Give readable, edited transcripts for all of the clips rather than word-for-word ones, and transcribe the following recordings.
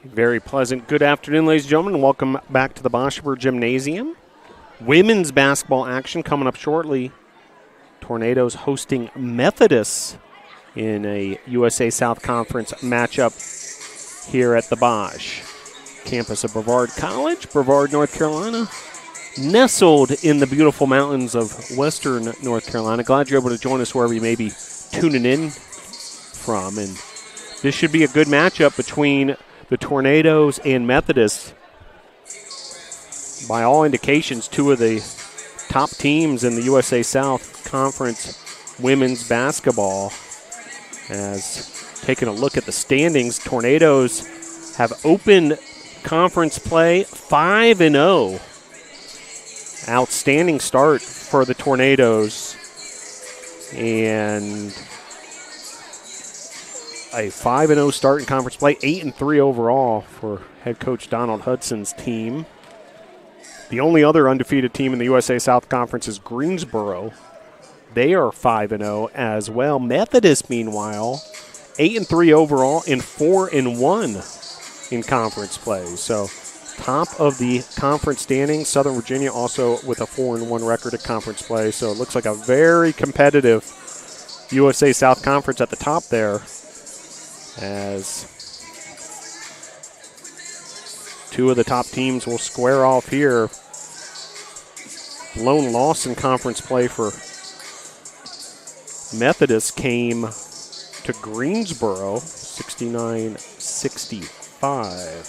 Very pleasant. Good afternoon, ladies and gentlemen. Welcome back to the Boschberg Gymnasium. Women's basketball action coming up shortly. Tornadoes hosting Methodist in a USA South Conference matchup here at the Bosch. Campus of Brevard College, Brevard, North Carolina. Nestled in the beautiful mountains of western North Carolina. Glad you're able to join us wherever you may be tuning in from. And this should be a good matchup between the Tornadoes and Methodist. By all indications, two of the top teams in the USA South Conference women's basketball. As taking a look at the standings, Tornadoes have opened conference play 5-0. Outstanding start for the Tornadoes. And a 5-0 start in conference play, 8-3 overall for head coach Donald Hudson's team. The only other undefeated team in the USA South Conference is Greensboro. They are 5-0 as well. Methodist, meanwhile, 8-3 overall and 4-1 in conference play. So top of the conference standings. Southern Virginia also with a 4-1 record at conference play. So it looks like a very competitive USA South Conference at the top there, as two of the top teams will square off here. Lone loss in conference play for Methodist came to Greensboro, 69-65.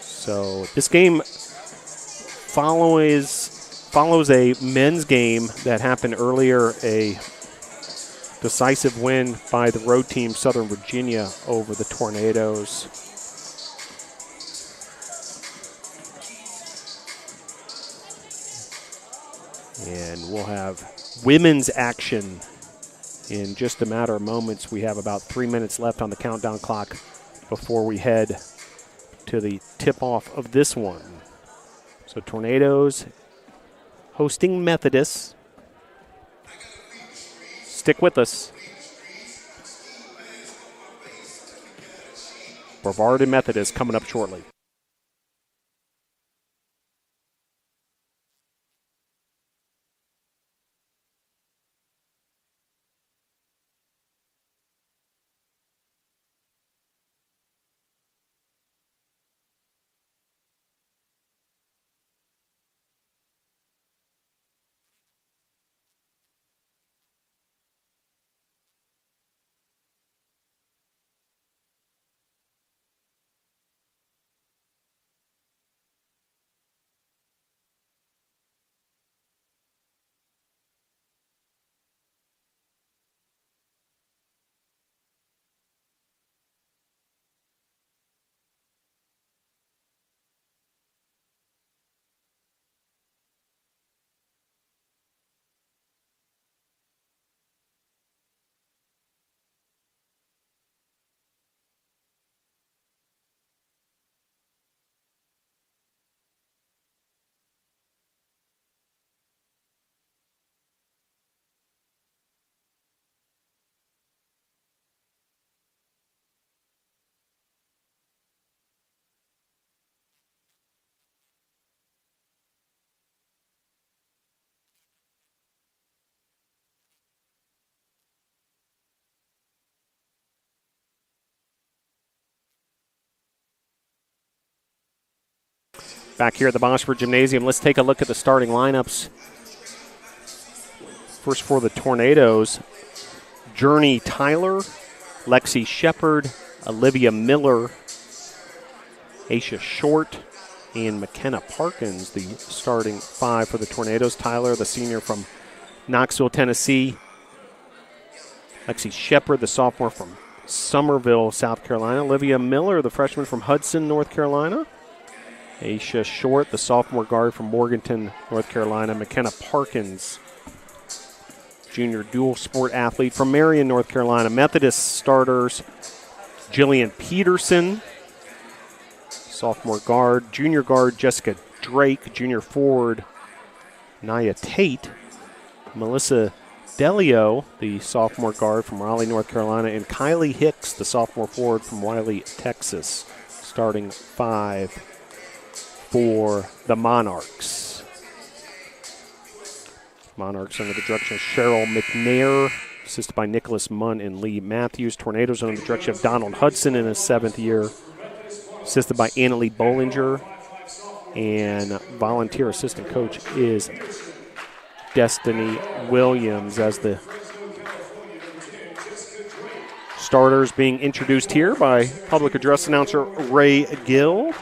So this game follows a men's game that happened earlier, a decisive win by the road team Southern Virginia over the Tornadoes. And we'll have women's action in just a matter of moments. We have about 3 minutes left on the countdown clock before we head to the tip-off of this one. So Tornadoes hosting Methodist. Stick with us. Brevard and Methodist coming up shortly. Back here at the Boschberg Gymnasium, let's take a look at the starting lineups. First for the Tornadoes, Journey Tyler, Lexi Shepard, Olivia Miller, Aisha Short, and McKenna Parkins, the starting five for the Tornadoes. Tyler, the senior from Knoxville, Tennessee. Lexi Shepard, the sophomore from Summerville, South Carolina. Olivia Miller, the freshman from Hudson, North Carolina. Aisha Short, the sophomore guard from Morganton, North Carolina. McKenna Parkins, junior dual sport athlete from Marion, North Carolina. Methodist starters, Jillian Peterson, sophomore guard. Junior guard, Jessica Drake. Junior forward, Nia Tate. Melissa Delio, the sophomore guard from Raleigh, North Carolina, and Kylie Hicks, the sophomore forward from Wiley, Texas, starting 5 for the Monarchs. Monarchs under the direction of Cheryl McNair, assisted by Nicholas Munn and Lee Matthews. Tornadoes under the direction of Donald Hudson in his 7th year, assisted by Annalie Bollinger, and volunteer assistant coach is Destiny Williams. As the starters being introduced here by public address announcer Ray Gill.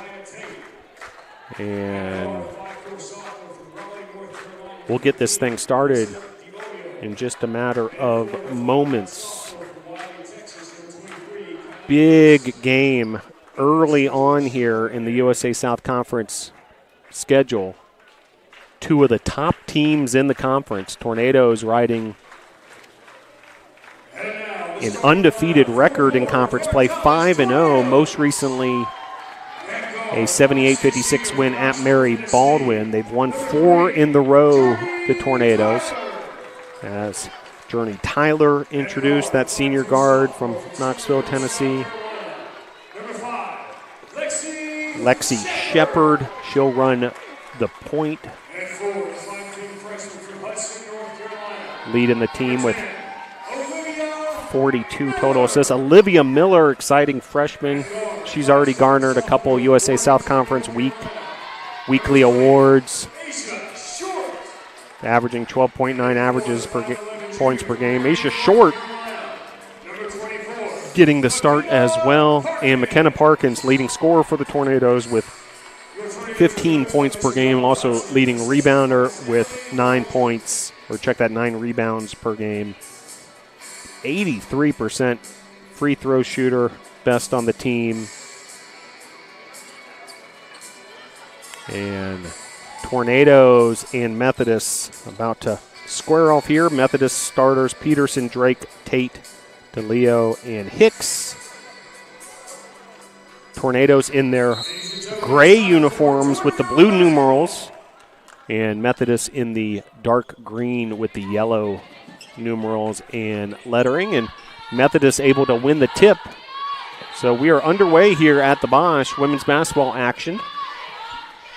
And we'll get this thing started in just a matter of moments. Big game early on here in the USA South Conference schedule. 2 of the top teams in the conference. Tornadoes riding an undefeated record in conference play, 5-0, most recently a 78-56 win at Mary Baldwin. They've won 4 in the row, the Tornadoes. As Journey Tyler introduced, that senior guard from Knoxville, Tennessee. Lexi Shepard, she'll run the point. Leading the team with 42 total assists. Olivia Miller, exciting freshman. She's already garnered a couple USA South Conference weekly awards, averaging 12.9 averages points per game. Aisha Short getting the start as well. And McKenna Parkins, leading scorer for the Tornadoes with 15 points per game, also leading rebounder with 9 points, or check that, 9 rebounds per game. 83% free throw shooter, best on the team. And Tornadoes and Methodists about to square off here. Methodist starters Peterson, Drake, Tate, DeLeo, and Hicks. Tornadoes in their gray uniforms with the blue numerals, and Methodists in the dark green with the yellow numerals and lettering. And Methodist able to win the tip. So we are underway here at the Bosch women's basketball action.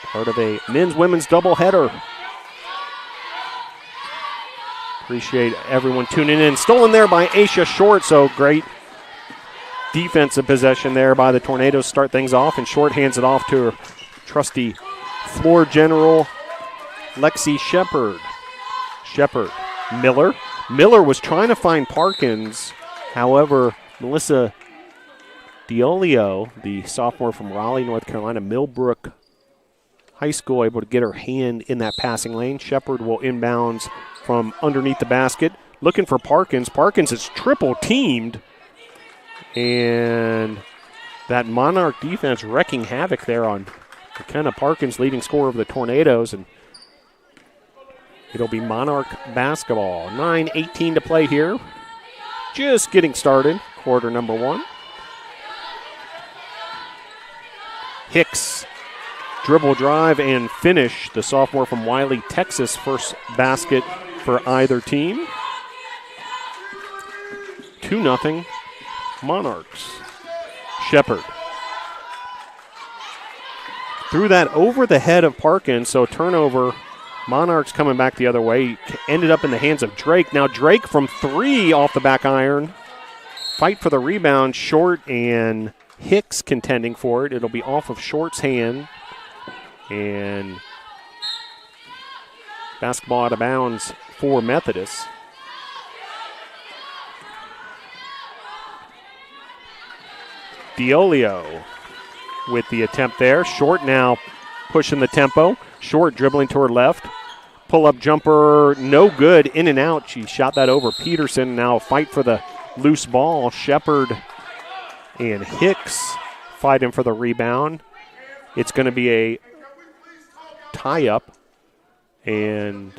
Part of a men's-women's doubleheader. Appreciate everyone tuning in. Stolen there by Aisha Short, so great defensive possession there by the Tornadoes. Start things off, and Short hands it off to her trusty floor general, Lexi Shepard. Miller was trying to find Parkins. However, Melissa Diolio, the sophomore from Raleigh, North Carolina, Millbrook High School, able to get her hand in that passing lane. Shepard will inbounds from underneath the basket, looking for Parkins. Parkins is triple teamed, and that Monarch defense wrecking havoc there on McKenna Parkins, leading scorer of the Tornadoes, and it'll be Monarch basketball. 9:18 to play here. Just getting started, quarter number 1. Hicks, dribble drive and finish. The sophomore from Wiley, Texas, first basket for either team. 2-0 Monarchs. Shepard threw that over the head of Parkins, so turnover. Monarchs coming back the other way. Ended up in the hands of Drake. Now Drake from 3 off the back iron. Fight for the rebound. Short and Hicks contending for it. It'll be off of Short's hand. And basketball out of bounds for Methodist. Diolio with the attempt there. Short now pushing the tempo. Short dribbling to her left. Pull-up jumper, no good, in and out. She shot that over Peterson. Now fight for the loose ball. Shepard and Hicks fighting for the rebound. It's going to be a tie-up, and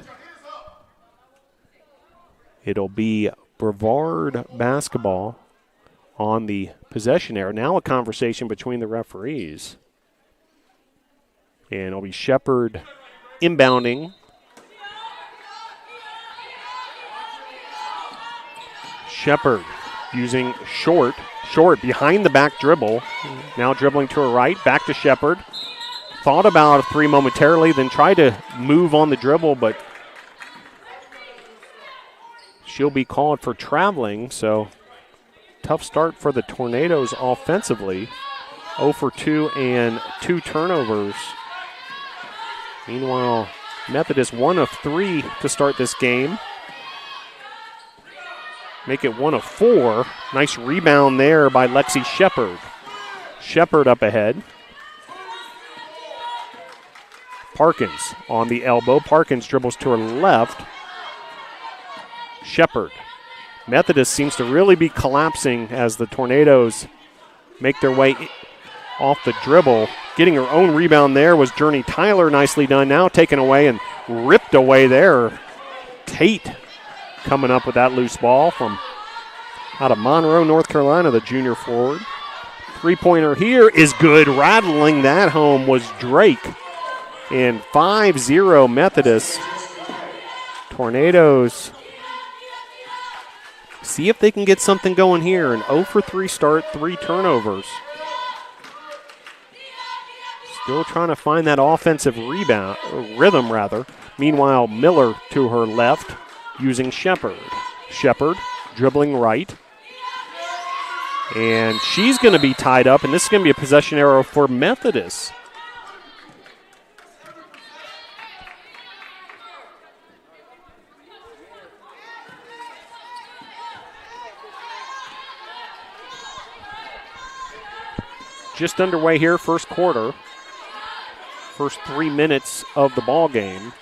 it'll be Brevard basketball on the possession error. Now a conversation between the referees. And it'll be Shepard inbounding. Shepard using short behind the back dribble. Now dribbling to her right, back to Shepard. Thought about a three momentarily, then tried to move on the dribble, but she'll be called for traveling, so tough start for the Tornadoes offensively. 0 for 2 and 2 turnovers. Meanwhile, Methodist 1 of 3 to start this game. Make it 1 of 4. Nice rebound there by Lexi Shepard. Shepard up ahead. Parkins on the elbow. Parkins dribbles to her left. Shepard. Methodist seems to really be collapsing as the Tornadoes make their way off the dribble. Getting her own rebound there was Journey Tyler. Nicely done. Now taken away and ripped away there. Tate coming up with that loose ball from out of Monroe, North Carolina, the junior forward. Three-pointer here is good. Rattling that home was Drake. And 5-0 Methodist. Tornadoes see if they can get something going here. An 0 for 3 start, 3 turnovers. Still trying to find that offensive rhythm. Meanwhile, Miller to her left using Shepard. Shepard dribbling right. And she's going to be tied up, and this is going to be a possession arrow for Methodist. Just underway here, first quarter. First 3 minutes of the ball game.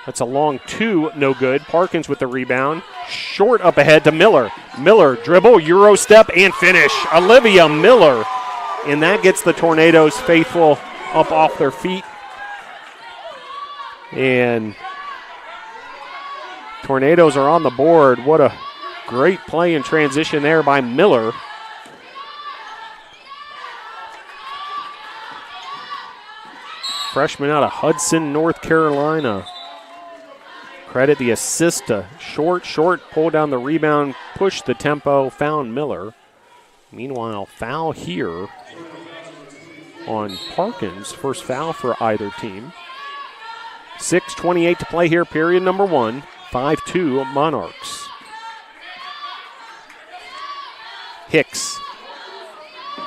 That's a long 2, no good. Parkins with the rebound. Short up ahead to Miller. Miller dribble, Euro step, and finish. Olivia Miller. And that gets the Tornadoes faithful up off their feet. And Tornadoes are on the board. What a great play in transition there by Miller. Freshman out of Hudson, North Carolina. Credit the assist to Short, pulled down the rebound, pushed the tempo, found Miller. Meanwhile, foul here on Parkins. First foul for either team. 6:28 to play here, period number 1. 5-2 Monarchs. Hicks.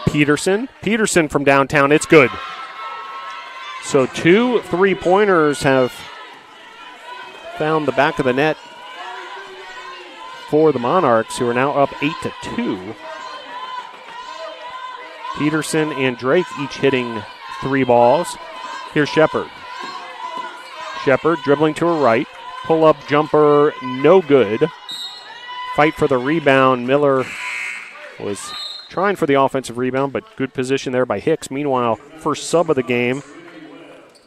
Peterson from downtown, it's good. So 2 3-pointers have found the back of the net for the Monarchs, who are now up 8-2. Peterson and Drake each hitting 3 balls. Here's Shepard. Shepard dribbling to her right. Pull-up jumper, no good. Fight for the rebound. Miller was trying for the offensive rebound, but good position there by Hicks. Meanwhile, first sub of the game,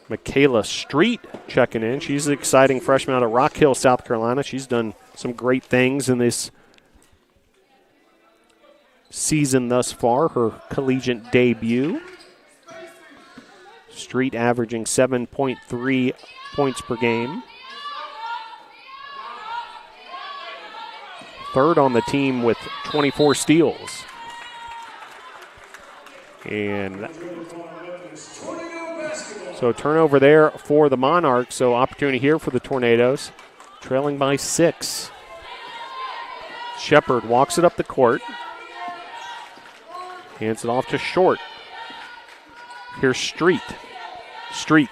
Michaela Street checking in. She's an exciting freshman out of Rock Hill, South Carolina. She's done some great things in this season thus far, her collegiate debut. Street averaging 7.3 points per game. Third on the team with 24 steals. And so turnover there for the Monarchs. So opportunity here for the Tornadoes. Trailing by 6. Shepard walks it up the court. Hands it off to Short. Here's Street. Street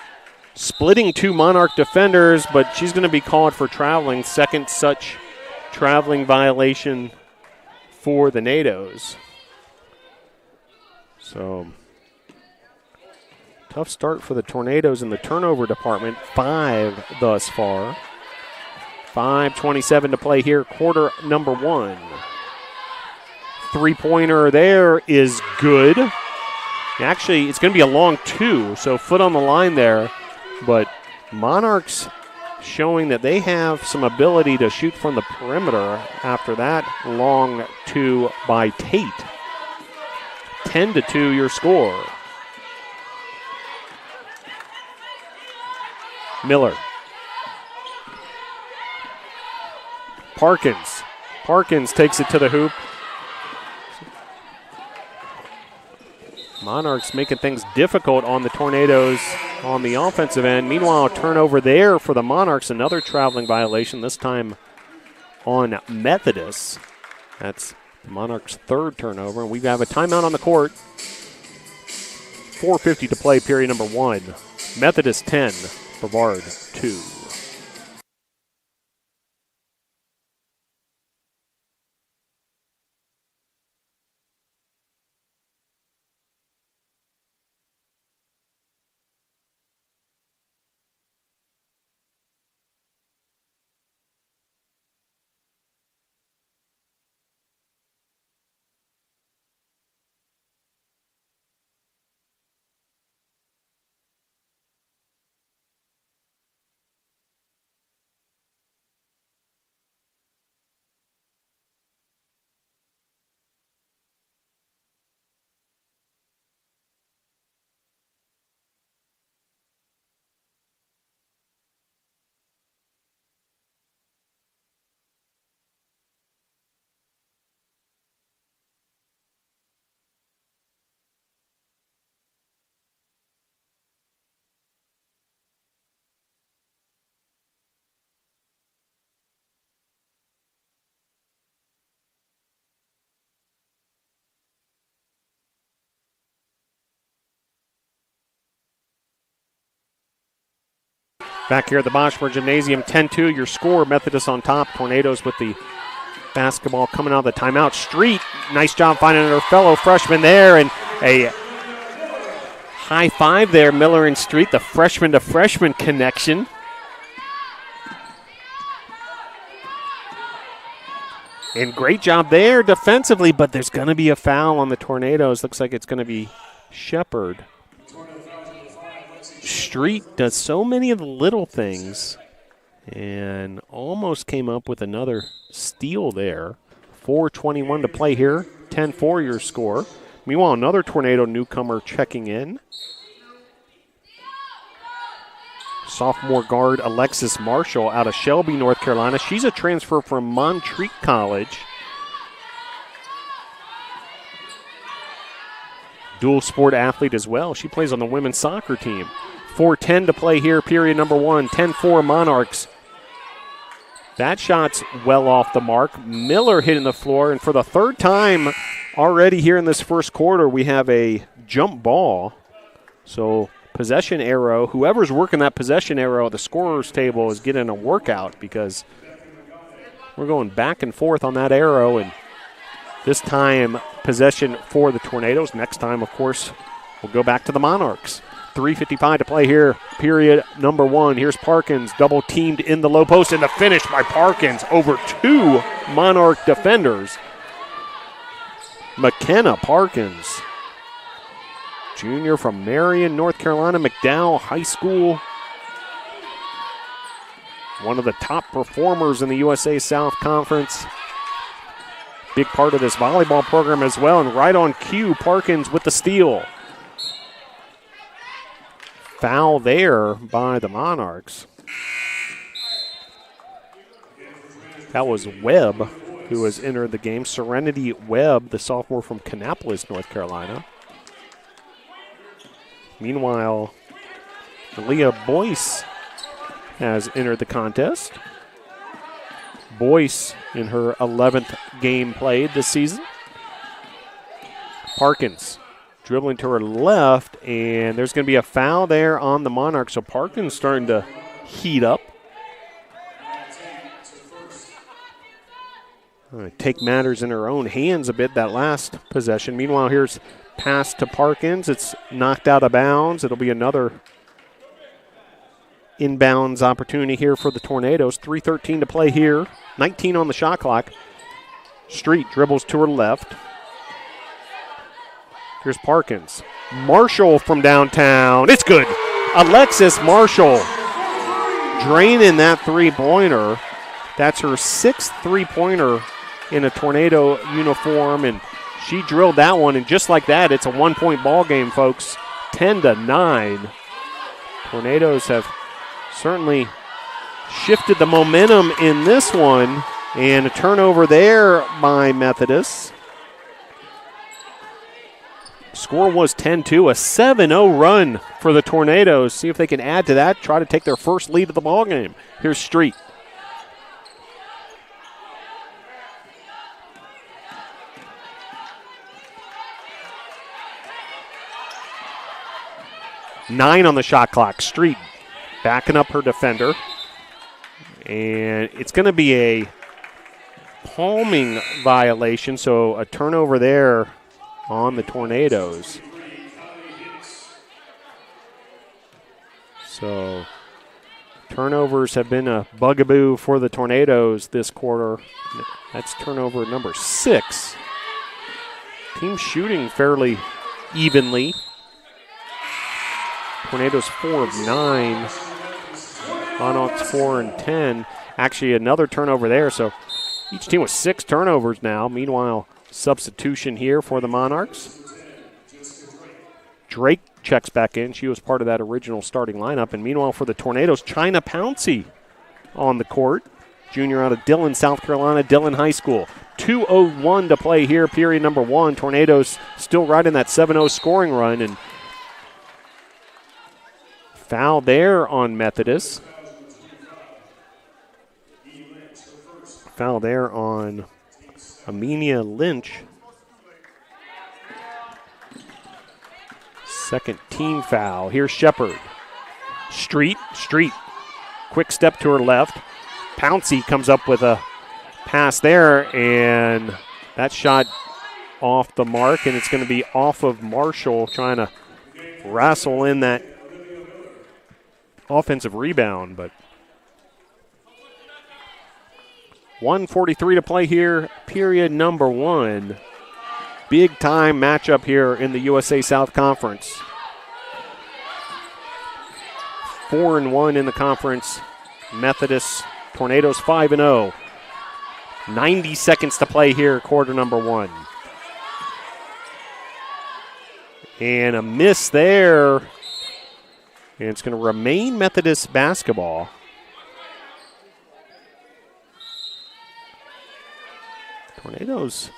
splitting 2 Monarch defenders, but she's going to be called for traveling. Second such traveling violation for the Nados. So tough start for the Tornadoes in the turnover department. 5 thus far. 5:27 to play here, quarter number 1. 3-pointer there is good. Actually, it's going to be a long 2, so foot on the line there. But Monarchs showing that they have some ability to shoot from the perimeter after that long 2 by Tate. 10-2 your score. Miller. Parkins Parkins takes it to the hoop. Monarchs making things difficult on the Tornadoes on the offensive end. Meanwhile, turnover there for the Monarchs. Another traveling violation, this time on Methodist. That's the Monarchs' third turnover. And we have a timeout on the court. 4:50 to play, period number 1. Methodist 10, Brevard 2. Back here at the Boschmer Gymnasium, 10-2, your score. Methodist on top. Tornadoes with the basketball coming out of the timeout. Street, nice job finding her fellow freshman there, and a high five there, Miller and Street, the freshman to freshman connection. And great job there defensively, but there's going to be a foul on the Tornadoes. Looks like it's going to be Shepard. Street does so many of the little things and almost came up with another steal there. 4:21 to play here, 10-4 your score. Meanwhile, another Tornado newcomer checking in. Sophomore guard Alexis Marshall out of Shelby, North Carolina. She's a transfer from Montreat College. Dual sport athlete as well. She plays on the women's soccer team. 4:10 to play here, period number 1. 10-4 Monarchs. That shot's well off the mark. Miller hitting the floor, and for the third time already here in this first quarter, we have a jump ball. So possession arrow, whoever's working that possession arrow at the scorer's table is getting a workout, because we're going back and forth on that arrow, and this time possession for the Tornadoes. Next time, of course, we'll go back to the Monarchs. 3:55 to play here, period number 1. Here's Parkins, double teamed in the low post, and the finish by Parkins over 2 Monarch defenders. McKenna Parkins, junior from Marion, North Carolina, McDowell High School. One of the top performers in the USA South Conference. Big part of this volleyball program as well, and right on cue, Parkins with the steal. Foul there by the Monarchs. That was Webb who has entered the game. Serenity Webb, the sophomore from Kannapolis, North Carolina. Meanwhile, Leah Boyce has entered the contest. Boyce in her 11th game played this season. Parkins dribbling to her left, and there's going to be a foul there on the Monarchs. So Parkins starting to heat up. Take matters in her own hands a bit that last possession. Meanwhile, here's pass to Parkins. It's knocked out of bounds. It'll be another inbounds opportunity here for the Tornadoes. 3:13 to play here. 19 on the shot clock. Street dribbles to her left. Here's Parkins. Marshall from downtown. It's good. Alexis Marshall draining that three-pointer. That's her 6th three-pointer in a Tornado uniform, and she drilled that one, and just like that, it's a one-point ball game, folks. 10-9. Tornadoes have certainly shifted the momentum in this one. And a turnover there by Methodist. Score was 10-2, a 7-0 run for the Tornadoes. See if they can add to that, try to take their first lead of the ballgame. Here's Street. Nine on the shot clock. Street backing up her defender. And it's going to be a palming violation, so a turnover there on the Tornadoes. So turnovers have been a bugaboo for the Tornadoes this quarter. That's turnover number 6. Team shooting fairly evenly. Tornadoes 4 of 9. Monarchs 4 and 10. Actually, another turnover there. So each team with 6 turnovers now. Meanwhile, substitution here for the Monarchs. Drake checks back in. She was part of that original starting lineup. And meanwhile, for the Tornadoes, China Pouncey on the court. Junior out of Dillon, South Carolina, Dillon High School. 2:01 to play here, period number 1. Tornadoes still right in that 7-0 scoring run. And foul there on Methodist. Foul there on Amenia Lynch. Second team foul. Here's Shepard. Street. Quick step to her left. Pouncey comes up with a pass there, and that shot off the mark, and it's going to be off of Marshall trying to wrestle in that offensive rebound, but 1:43 to play here, period number 1. Big time matchup here in the USA South Conference. 4-1 in the conference. Methodist Tornadoes 5-0. 90 seconds to play here, quarter number 1. And a miss there. And it's going to remain Methodist basketball. Tornadoes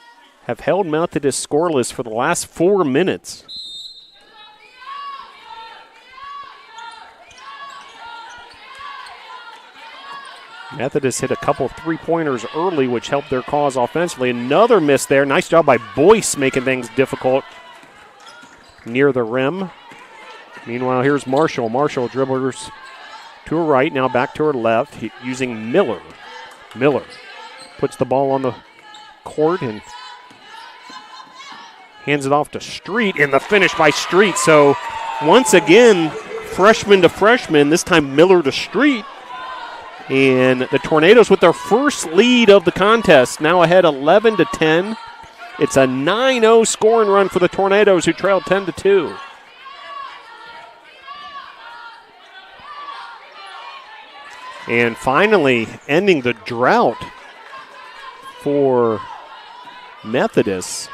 have held Methodist scoreless for the last 4 minutes. Methodist hit a couple three-pointers early, which helped their cause offensively. Another miss there. Nice job by Boyce making things difficult near the rim. Meanwhile, here's Marshall. Marshall dribblers to her right, now back to her left, using Miller. Miller puts the ball on the court and hands it off to Street, and the finish by Street. So once again, freshman to freshman, this time Miller to Street. And the Tornadoes with their first lead of the contest, now ahead 11-10. It's a 9-0 scoring run for the Tornadoes, who trailed 10-2. And finally, ending the drought for Methodist.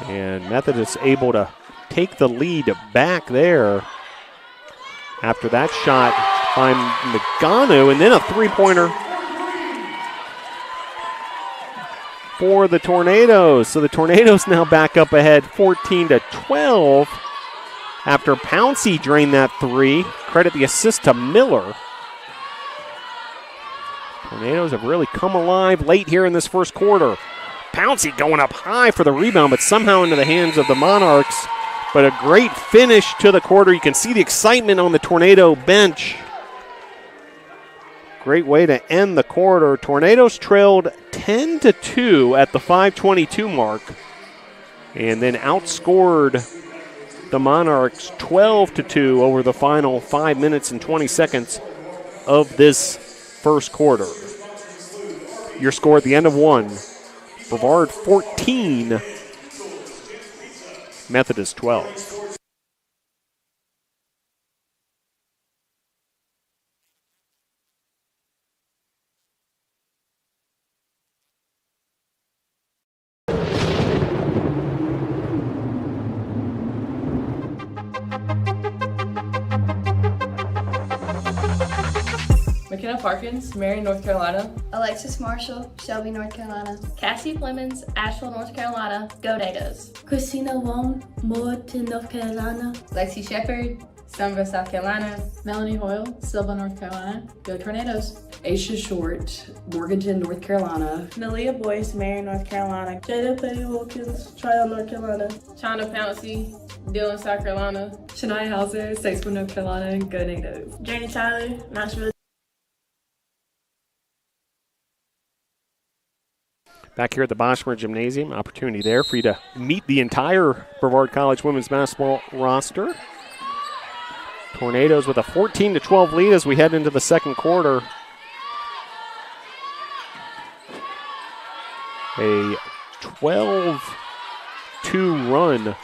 And Methodist able to take the lead back there after that shot by Nagano, and then a three-pointer for the Tornadoes. So the Tornadoes now back up ahead 14-12 after Pouncey drained that three. Credit the assist to Miller. Tornadoes have really come alive late here in this first quarter. Pouncey going up high for the rebound, but somehow into the hands of the Monarchs. But a great finish to the quarter. You can see the excitement on the Tornado bench. Great way to end the quarter. Tornadoes trailed 10-2 at the 5:22 mark, and then outscored the Monarchs 12-2 over the final 5 minutes and 20 seconds of this first quarter. Your score at the end of one: Brevard 14, Methodist 12. McKenna Parkins, Marion, North Carolina. Alexis Marshall, Shelby, North Carolina. Cassie Flemons, Asheville, North Carolina. Go Natos. Christina Wong, Moorton, North Carolina. Lexi Shepard, Somerville, South Carolina. Melanie Hoyle, Sylva, North Carolina. Go Tornadoes. Aisha Short, Morganton, North Carolina. Nalia Boyce, Marion, North Carolina. Jada Petty Wilkins, Tryon, North Carolina. China Pouncey, Dillon, South Carolina. Shania Hauser, Statesboro, North Carolina. Go Natos. Janie Tyler, Nashville. Back here at the Boschmer Gymnasium, opportunity there for you to meet the entire Brevard College women's basketball roster. Tornadoes with a 14-12 lead as we head into the second quarter. A 12-2 run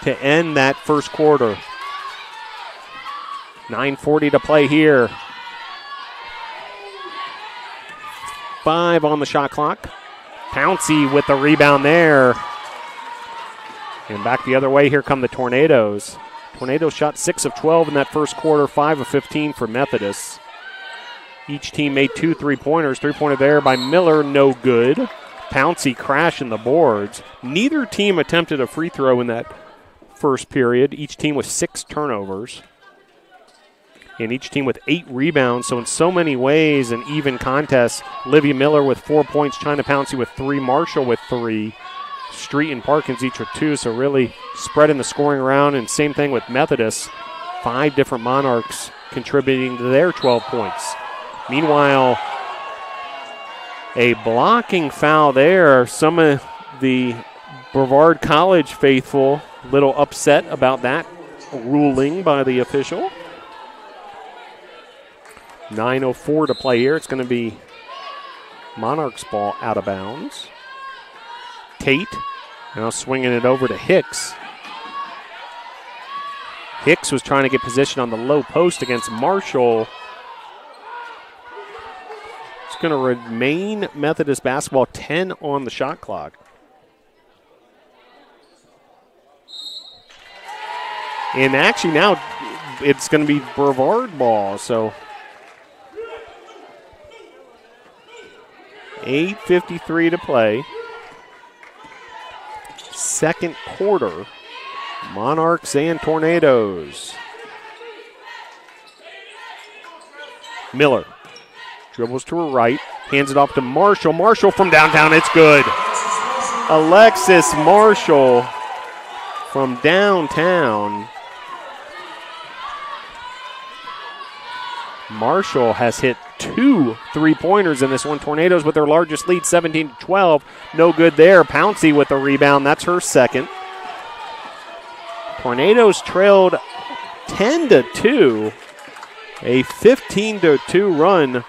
to end that first quarter. 9:40 to play here. 5 on the shot clock. Pouncey with the rebound there. And back the other way, here come the Tornadoes. Tornadoes shot 6 of 12 in that first quarter, 5 of 15 for Methodist. Each team made 2 3-pointers. 3-pointer there by Miller, no good. Pouncey crashing the boards. Neither team attempted a free throw in that first period. Each team with 6 turnovers. And each team with 8 rebounds. So in so many ways, an even contest. Livia Miller with 4 points, China Pouncey with 3, Marshall with 3. Street and Parkins each with 2, so really spreading the scoring around. And same thing with Methodist. 5 different Monarchs contributing to their 12 points. Meanwhile, a blocking foul there. Some of the Brevard College faithful a little upset about that ruling by the official. 9:04 to play here. It's going to be Monarchs ball out of bounds. Tate now swinging it over to Hicks. Hicks was trying to get position on the low post against Marshall. It's going to remain Methodist basketball, 10 on the shot clock. And actually now it's going to be Brevard ball, so 8:53 to play. Second quarter, Monarchs and Tornadoes. Miller dribbles to her right, hands it off to Marshall. Marshall from downtown, it's good. Alexis Marshall from downtown. Marshall has hit 2 3-pointers in this one. Tornadoes with their largest lead, 17-12. No good there. Pouncey with the rebound. That's her second. Tornadoes trailed 10-2. A 15-2 run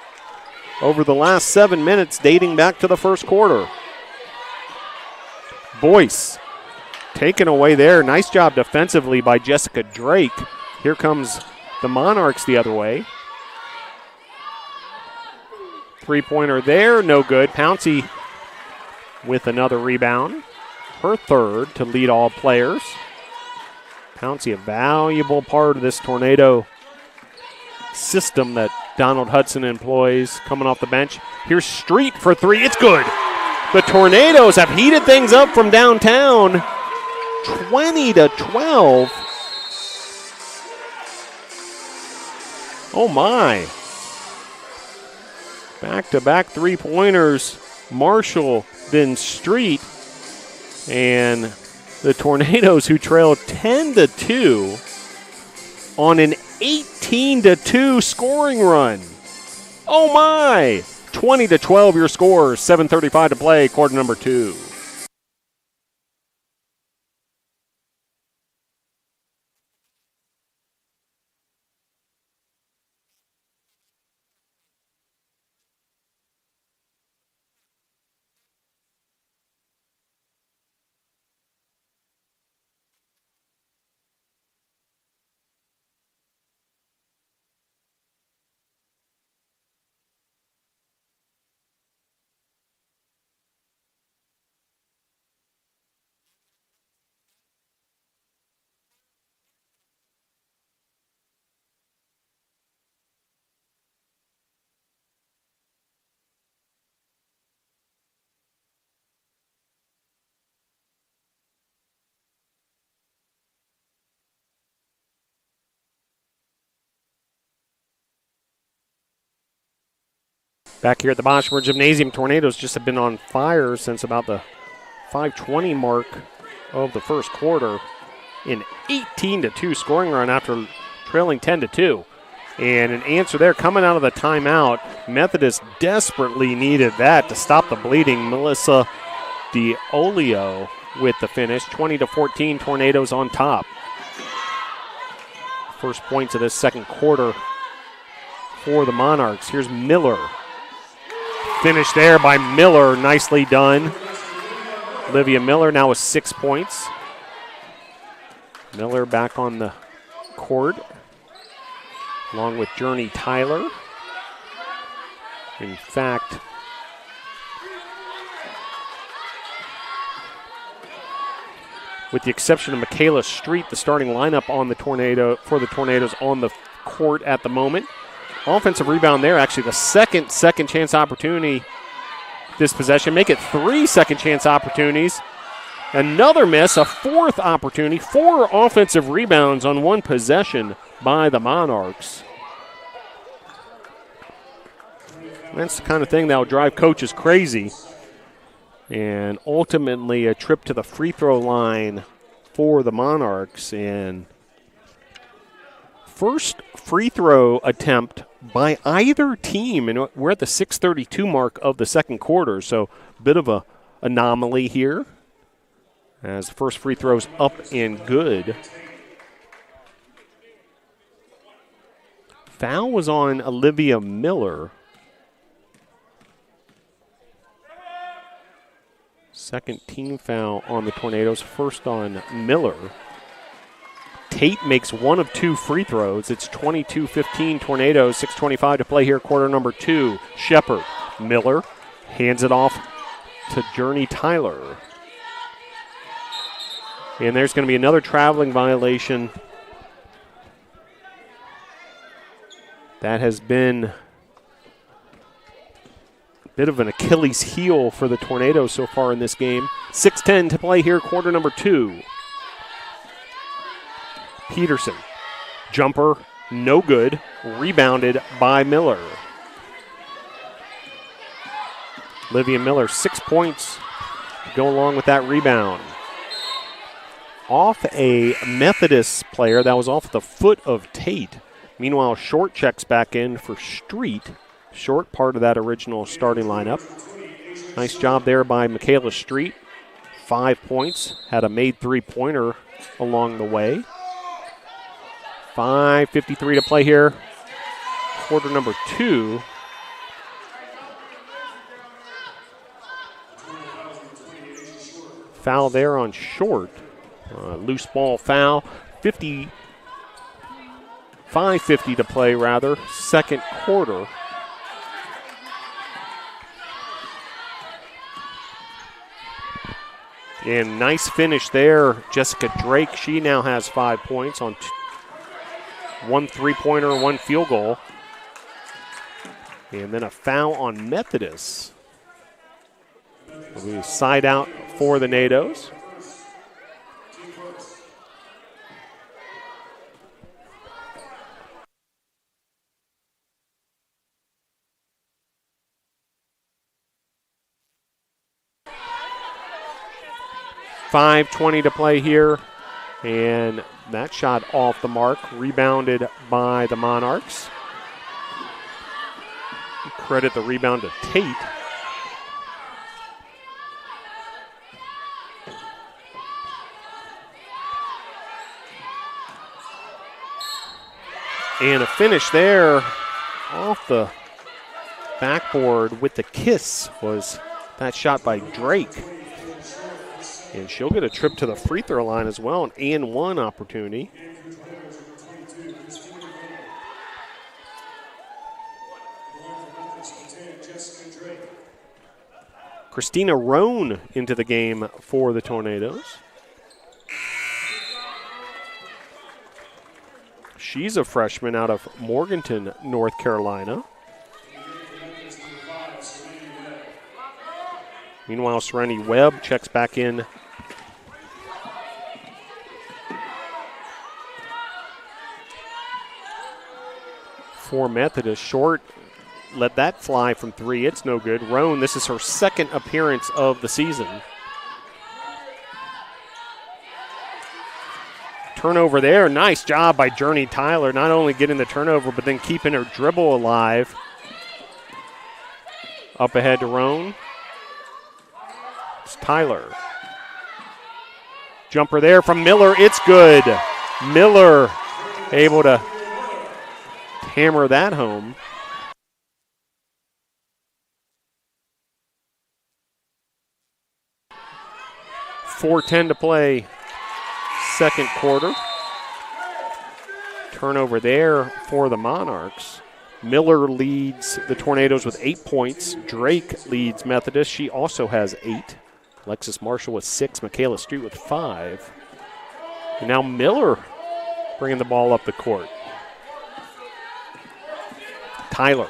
over the last 7 minutes, dating back to the first quarter. Boyce taken away there. Nice job defensively by Jessica Drake. Here comes the Monarchs the other way. 3-pointer there, no good. Pouncey with another rebound. Her third to lead all players. Pouncey, a valuable part of this Tornado system that Donald Hudson employs coming off the bench. Here's Street for 3. It's good. The Tornadoes have heated things up from downtown. 20-12. Oh, my. Back-to-back 3-pointers. Marshall, then Street. And the Tornadoes, who trailed 10-2 on an 18-2 scoring run. Oh, my. 20-12 your scores. 7:35 to play, quarter number 2. Back here at the Boschmer Gymnasium, Tornadoes just have been on fire since about the 5:20 mark of the first quarter. An 18-2 scoring run after trailing 10-2. And an answer there coming out of the timeout. Methodist desperately needed that to stop the bleeding. Melissa DiOlio with the finish. 20-14, Tornadoes on top. First points of this second quarter for the Monarchs. Here's Miller. Finish there by Miller. Nicely done. Olivia Miller now with 6 points. Miller back on the court along with Journey Tyler. In fact, with the exception of Michaela Street, the starting lineup on the Tornadoes on the court at the moment. Offensive rebound there, actually the second chance opportunity this possession. Make it 3 second chance opportunities. Another miss, a fourth opportunity. 4 offensive rebounds on 1 possession by the Monarchs. That's the kind of thing that will drive coaches crazy. And ultimately a trip to the free throw line for the Monarchs. And first free throw attempt by either team. And we're at the 6:32 mark of the second quarter. So a bit of a anomaly here. As the first free throw's up and good. Foul was on Olivia Miller. Second team foul on the Tornadoes, first on Miller. Tate makes 1 of 2 free throws. It's 22-15 Tornadoes, 6:25 to play here, quarter number 2. Shepard, Miller hands it off to Journey Tyler. And there's going to be another traveling violation. That has been a bit of an Achilles heel for the Tornadoes so far in this game. 6:10 to play here, quarter number 2. Peterson, jumper, no good, rebounded by Miller. Olivia Miller, 6 points to go along with that rebound. Off a Methodist player that was off the foot of Tate. Meanwhile, Short checks back in for Street. Short, part of that original starting lineup. Nice job there by Michaela Street. 5 points. Had a made 3-pointer along the way. 5:53 to play here. Quarter number 2. Foul there on Short. Loose ball foul. 5:50 to play, rather. Second quarter. And nice finish there. Jessica Drake, she now has 5 points on 1 3-pointer, 1 field goal. And then a foul on Methodist. We side out for the Nados. .520 to play here, and that shot off the mark, rebounded by the Monarchs. Credit the rebound to Tate. And a finish there off the backboard with the kiss was that shot by Drake. And she'll get a trip to the free throw line as well, an and-1 opportunity. Christina Roan into the game for the Tornadoes. She's a freshman out of Morganton, North Carolina. Meanwhile, Serenity Webb checks back in for Methodist. Short let that fly from 3. It's no good. Roan, this is her second appearance of the season. Turnover there. Nice job by Journey Tyler, not only getting the turnover, but then keeping her dribble alive. Up ahead to Roan. It's Tyler. Jumper there from Miller. It's good. Miller able to hammer that home. .4:10 to play, second quarter. Turnover there for the Monarchs. Miller leads the Tornadoes with 8 points. Drake leads Methodist. She also has 8. Alexis Marshall with 6. Michaela Street with 5. And now Miller bringing the ball up the court. Tyler.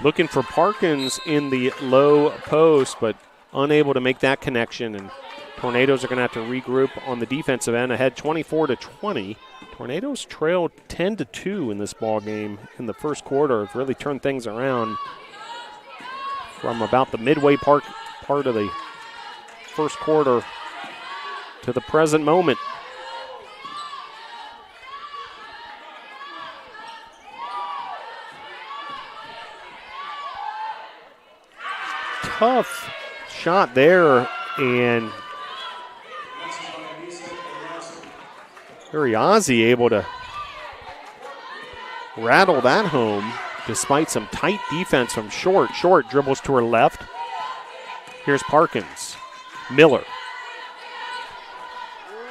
Looking for Parkins in the low post, but unable to make that connection. And Tornadoes are going to have to regroup on the defensive end, ahead 24-20. Tornadoes trailed 10-2 in this ball game in the first quarter. Have really turned things around from about the midway part of the first quarter to the present moment. Tough shot there, and Ozzie able to rattle that home despite some tight defense from Short. Short dribbles to her left. Here's Parkins. Miller.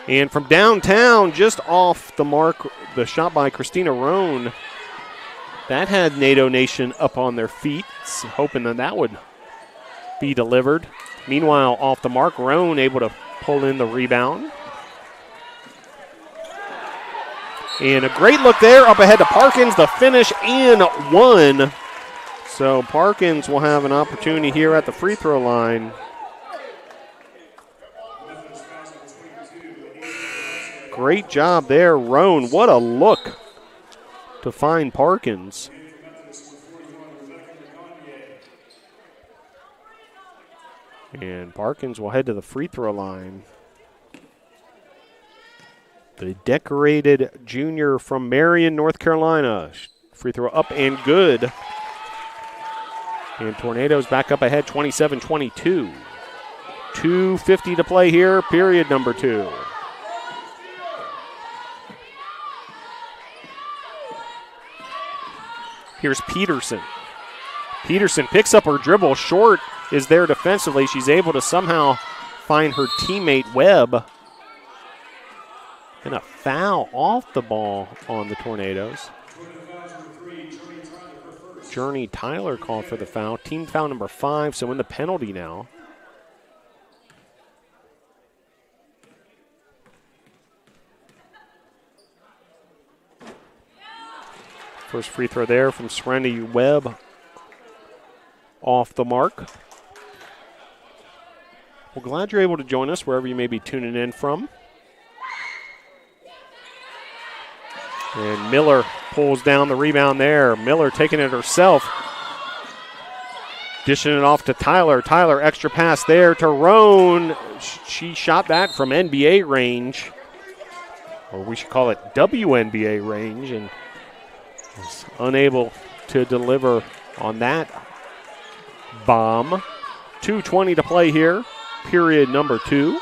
And from downtown, just off the mark, the shot by Christina Roan. That had NATO Nation up on their feet, hoping that would be delivered. Meanwhile, off the mark, Roan able to pull in the rebound. And a great look there up ahead to Parkins, the finish and 1. So Parkins will have an opportunity here at the free throw line. Great job there, Roan. What a look to find Parkins. And Parkins will head to the free throw line. The decorated junior from Marion, North Carolina. Free throw up and good. And Tornadoes back up ahead 27-22. 2:50 to play here, period number 2. Here's Peterson. Peterson picks up her dribble. Short is there defensively. She's able to somehow find her teammate Webb. And a foul off the ball on the Tornadoes. Journey Tyler called for the foul. Team foul number 5, so in the penalty now. First free throw there from Serenity Webb. Off the mark. Well, glad you're able to join us wherever you may be tuning in from. And Miller pulls down the rebound there. Miller taking it herself. Dishing it off to Tyler. Tyler, extra pass there to Roan. She shot that from NBA range. Or we should call it WNBA range. And was unable to deliver on that bomb. 2:20 to play here. Period number 2.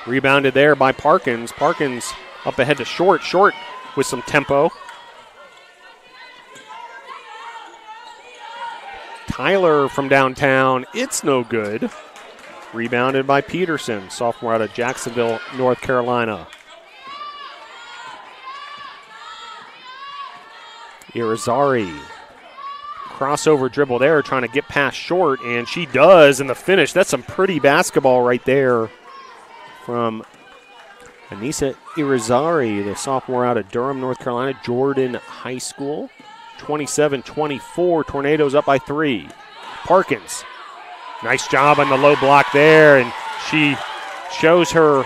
Rebounded there by Parkins. Parkins up ahead to Short. Short with some tempo. Tyler from downtown. It's no good. Rebounded by Peterson, sophomore out of Jacksonville, North Carolina. Irizarry. Crossover dribble there, trying to get past Short, and she does in the finish. That's some pretty basketball right there from Anissa Irizarry, the sophomore out of Durham, North Carolina, Jordan High School. 27-24, Tornadoes up by 3. Parkins Nice job on the low block there, and she shows her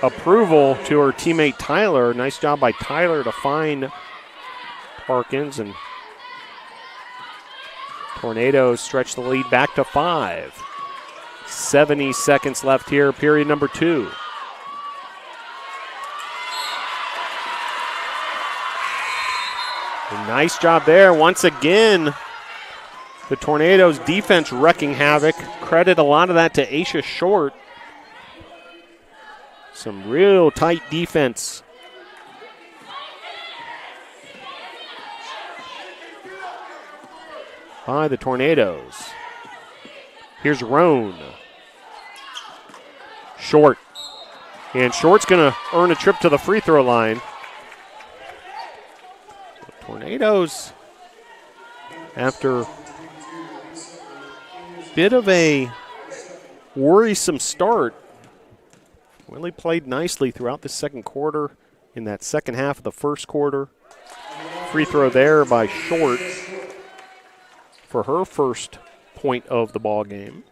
approval to her teammate Tyler. Nice job by Tyler to find Parkins, and Tornadoes stretch the lead back to 5. 70 seconds left here, period number 2. A nice job there. Once again, the Tornadoes defense wrecking havoc. Credit a lot of that to Aisha Short. Some real tight defense. By the Tornadoes. Here's Roan. Short. And Short's going to earn a trip to the free throw line. So Tornadoes, after a bit of a worrisome start, really played nicely throughout the second quarter in that second half of the first quarter. Free throw there by Short for her first point of the ball game.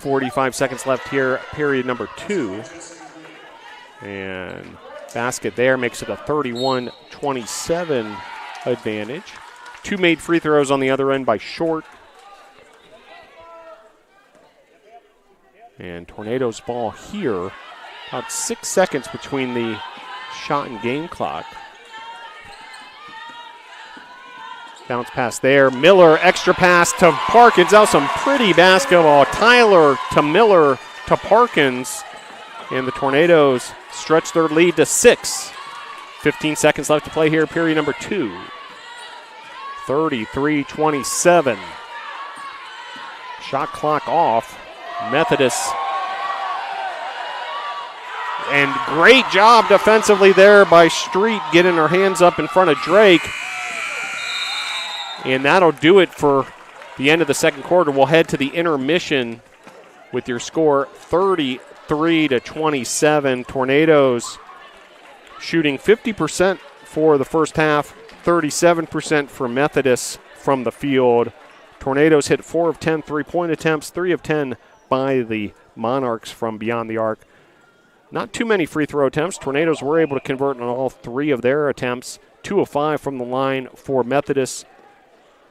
.45 seconds left here, period number 2. And basket there makes it a 31-27 advantage. 2 made free throws on the other end by Short. And Tornadoes ball here. About 6 seconds between the shot and game clock. Bounce pass there. Miller, extra pass to Parkins. That was some pretty basketball. Tyler to Miller to Parkins. And the Tornadoes stretch their lead to 6. 15 seconds left to play here, period number 2. 33-27. Shot clock off. Methodist. And great job defensively there by Street, getting her hands up in front of Drake. And that'll do it for the end of the second quarter. We'll head to the intermission with your score 33-27. Tornadoes shooting 50% for the first half, 37% for Methodist from the field. Tornadoes hit 4 of 10 3-point attempts, 3 of 10 by the Monarchs from beyond the arc. Not too many free throw attempts. Tornadoes were able to convert on all 3 of their attempts. 2 of 5 from the line for Methodist.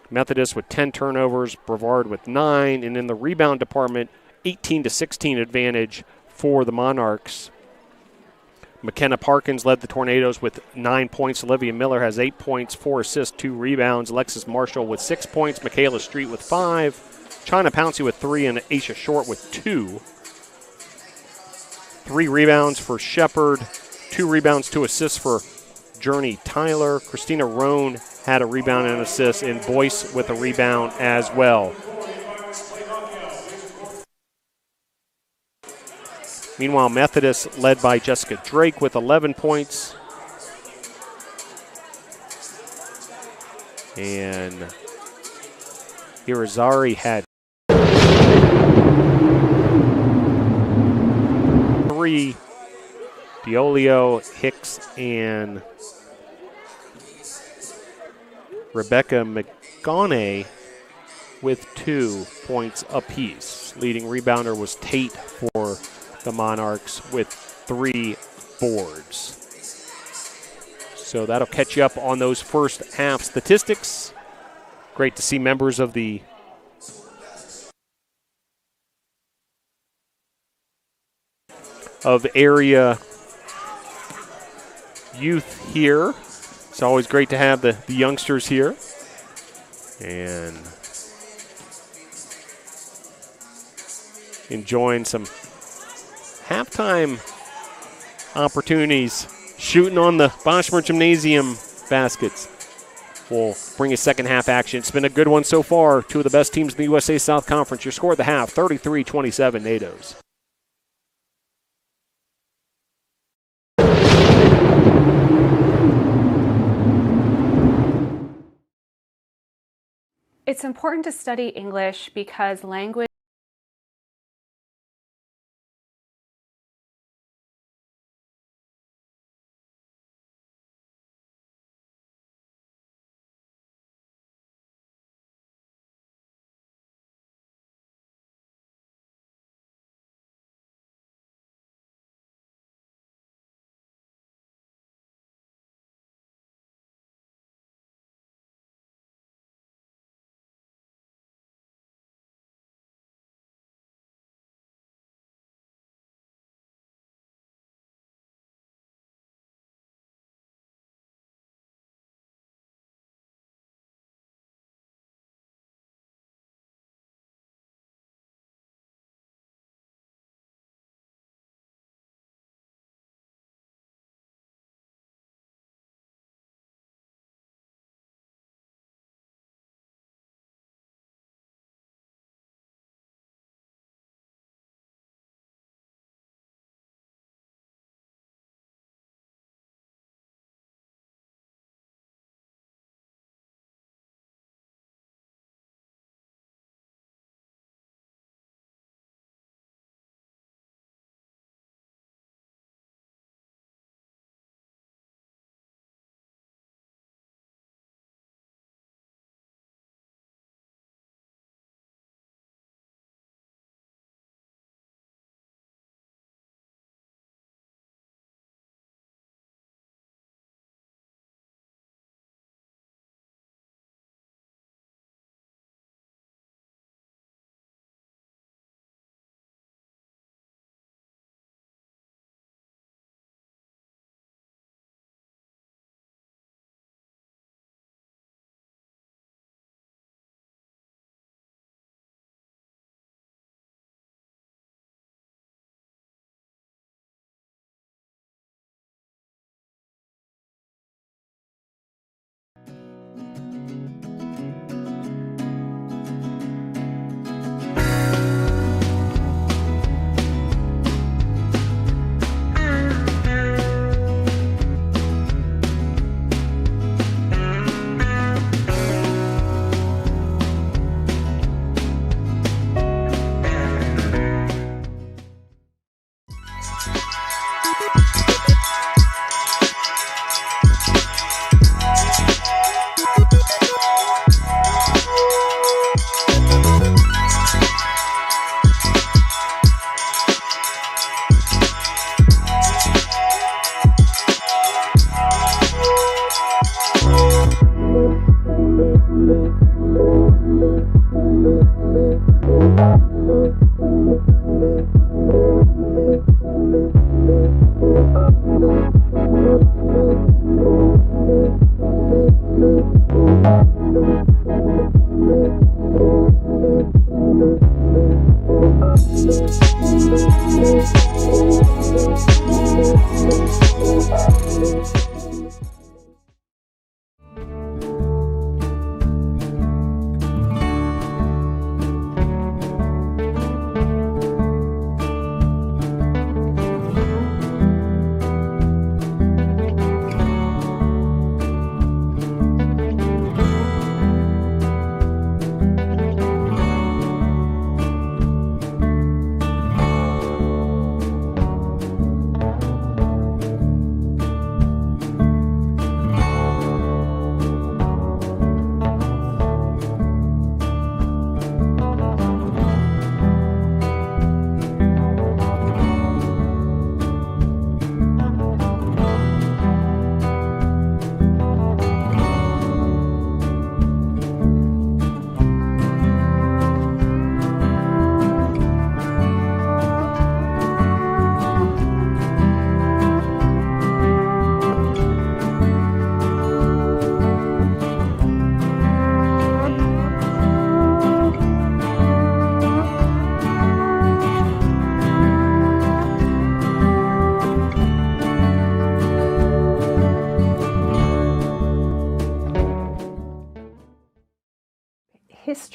Methodist with 10 turnovers, Brevard with 9, and in the rebound department, 18-16 advantage for the Monarchs. McKenna Parkins led the Tornadoes with 9 points. Olivia Miller has 8 points, 4 assists, 2 rebounds. Alexis Marshall with 6 points. Michaela Street with 5. China Pouncey with 3, and Aisha Short with 2. 3 rebounds for Shepard. 2 rebounds, 2 assists for Journey Tyler. Christina Roan had a rebound and assist, and Boyce with a rebound as well. Meanwhile, Methodist led by Jessica Drake with 11 points. And Irizarry had 3. Diolio, Hicks, and Rebecca McGonaugh with 2 points apiece. Leading rebounder was Tate for the Monarchs with 3 boards. So that'll catch you up on those first half statistics. Great to see members of the area youth here. It's always great to have the youngsters here. And enjoying some halftime opportunities, shooting on the Boschmer Gymnasium baskets. We'll bring you second half action. It's been a good one so far. Two of the best teams in the USA South Conference. Your score at the half, 33-27 NATOs. It's important to study English because language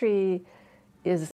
history is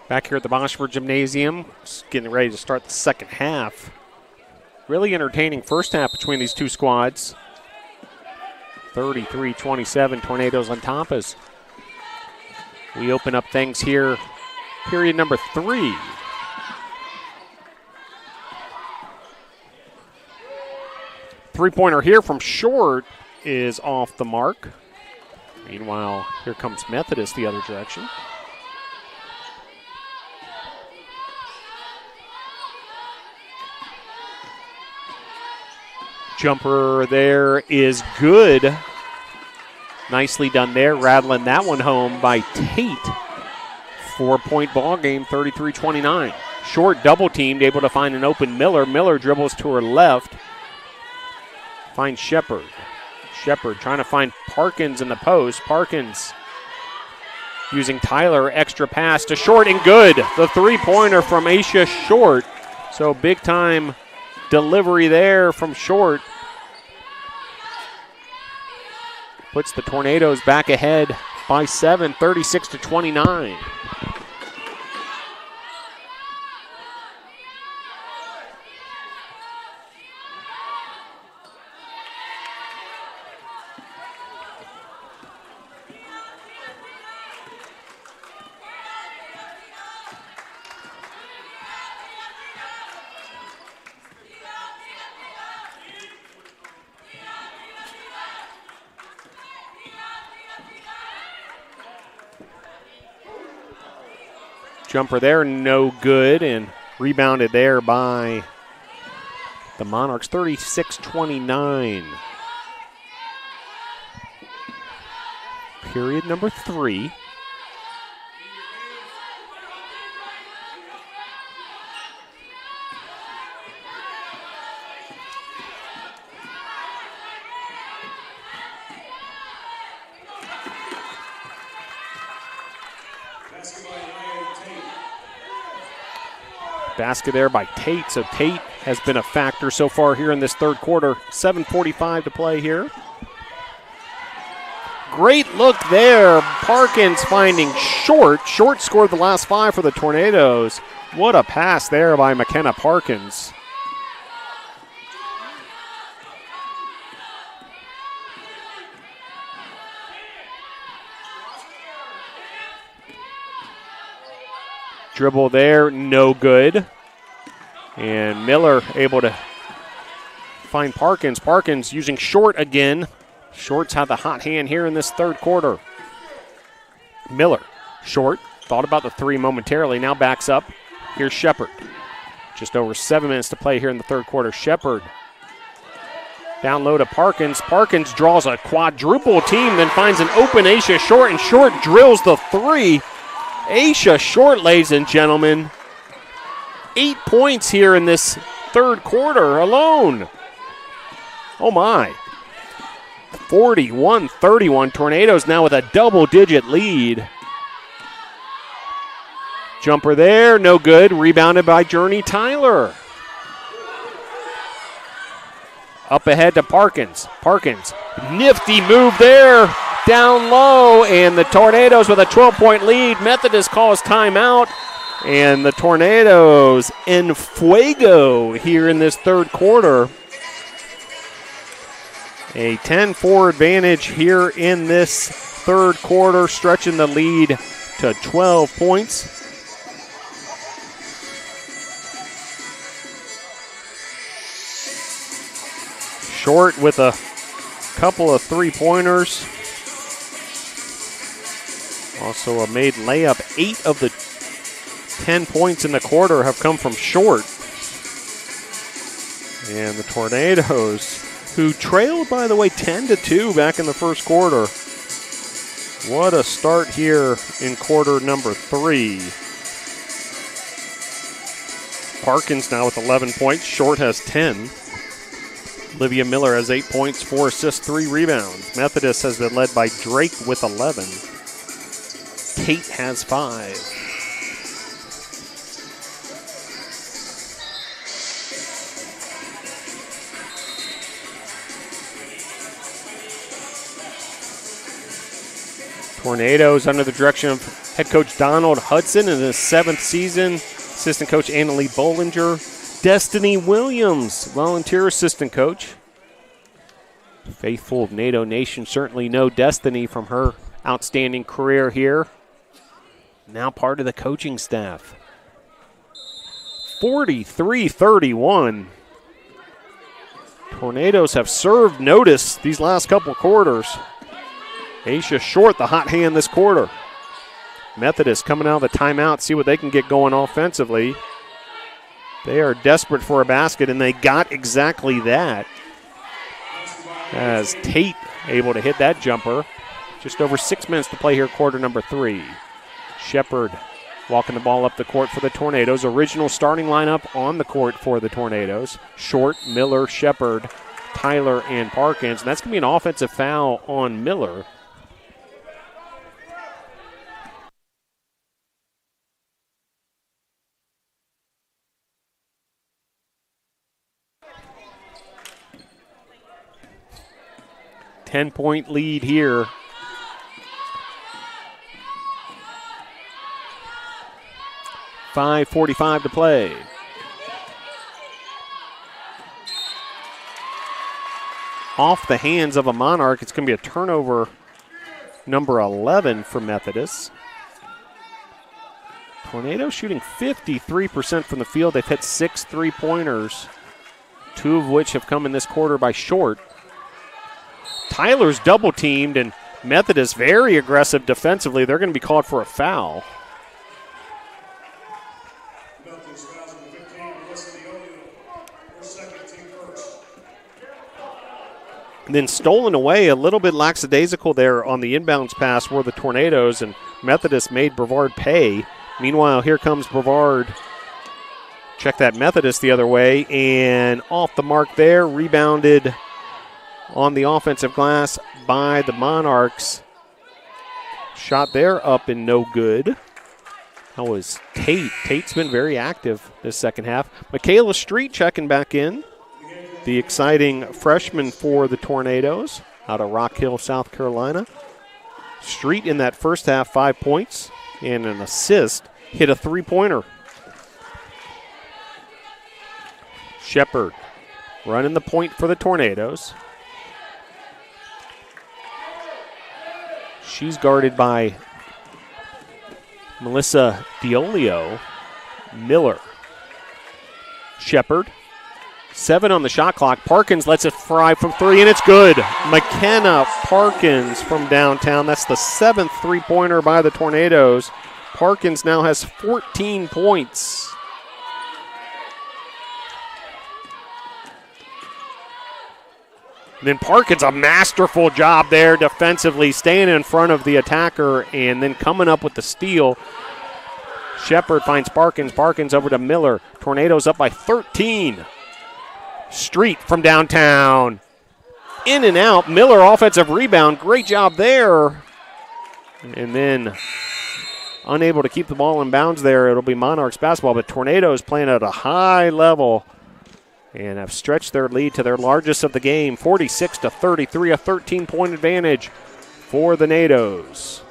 Back here at the Boschberg Gymnasium, just getting ready to start the second half. Really entertaining first half between these two squads. 33-27, Tornadoes on top as we open up things here. Period number 3. Three-pointer here from short is off the mark. Meanwhile, here comes Methodist the other direction. Jumper there is good. Nicely done there, rattling that one home by Tate. 4-point ball game, 33-29. Short double teamed, able to find an open Miller. Miller dribbles to her left. Finds Shepard. Shepard trying to find Parkins in the post. Parkins using Tyler, extra pass to Short and good. The three-pointer from Aisha Short. So big time delivery there from Short. Puts the Tornadoes back ahead by 7, 36-29. Jumper there, no good, and rebounded there by the Monarchs, 36-29. Period number 3. Basket there by Tate, so Tate has been a factor so far here in this third quarter. 7:45 to play here. Great look there. Parkins finding Short. Short scored the last 5 for the Tornadoes. What a pass there by McKenna Parkins. Dribble there, no good. And Miller able to find Parkins. Parkins using Short again. Short's had the hot hand here in this third quarter. Miller, Short, thought about the three momentarily, now backs up. Here's Shepard. Just over 7 minutes to play here in the third quarter. Shepard down low to Parkins. Parkins draws a quadruple team, then finds an open Aisha Short, and Short drills the three. Aisha Short, ladies and gentlemen. 8 points here in this third quarter alone. Oh my. 41-31. Tornadoes now with a double-digit lead. Jumper there, no good. Rebounded by Journey Tyler. Up ahead to Parkins. Parkins, nifty move there. Down low, and the Tornadoes with a 12-point lead. Methodist calls timeout, and the Tornadoes en fuego here in this third quarter. A 10-4 advantage here in this third quarter, stretching the lead to 12 points. Short with a couple of three-pointers. Also a made layup. 8 of the 10 points in the quarter have come from Short. And the Tornadoes, who trailed, by the way, 10-2 back in the first quarter. What a start here in quarter number 3. Parkins now with 11 points. Short has 10. Olivia Miller has 8 points, 4 assists, 3 rebounds. Methodist has been led by Drake with 11. Tate has 5. Tornadoes under the direction of head coach Donald Hudson in his 7th season. Assistant coach Annalie Bollinger. Destiny Williams, volunteer assistant coach. Faithful of NATO Nation certainly know Destiny from her outstanding career here. Now part of the coaching staff. 43-31. Tornadoes have served notice these last couple quarters. Aisha Short, the hot hand this quarter. Methodist coming out of the timeout, see what they can get going offensively. They are desperate for a basket, and they got exactly that. As Tate able to hit that jumper. Just over 6 minutes to play here, quarter number 3. Shepard walking the ball up the court for the Tornadoes. Original starting lineup on the court for the Tornadoes. Short, Miller, Shepard, Tyler, and Parkins. And that's going to be an offensive foul on Miller. Ten-point lead here. .5:45 to play. Off the hands of a Monarch, it's going to be a turnover number 11 for Methodist. Tornado shooting 53% from the field. They've hit 6 3-pointers, 2 of which have come in this quarter by Short. Tyler's double teamed, and Methodist very aggressive defensively. They're going to be called for a foul. And then stolen away, a little bit lackadaisical there on the inbounds pass were the Tornadoes, and Methodist made Brevard pay. Meanwhile, here comes Brevard. Check that Methodist the other way, and off the mark there, rebounded on the offensive glass by the Monarchs. Shot there up and no good. That was Tate. Tate's been very active this second half. Michaela Street checking back in. The exciting freshman for the Tornadoes out of Rock Hill, South Carolina. Street in that first half, 5 points and an assist. Hit a 3-pointer. Shepard running the point for the Tornadoes. She's guarded by Melissa Diolio. Miller. Shepard. 7 on the shot clock. Parkins lets it fly from 3, and it's good. McKenna Parkins from downtown. That's the 7th 3-pointer by the Tornadoes. Parkins now has 14 points. Then Parkins, a masterful job there defensively, staying in front of the attacker and then coming up with the steal. Shepard finds Parkins. Parkins over to Miller. Tornadoes up by 13. Street from downtown. In and out. Miller offensive rebound. Great job there. And then unable to keep the ball in bounds there. It'll be Monarchs basketball, but Tornadoes playing at a high level and have stretched their lead to their largest of the game, 46-33, a 13-point advantage for the NATOs.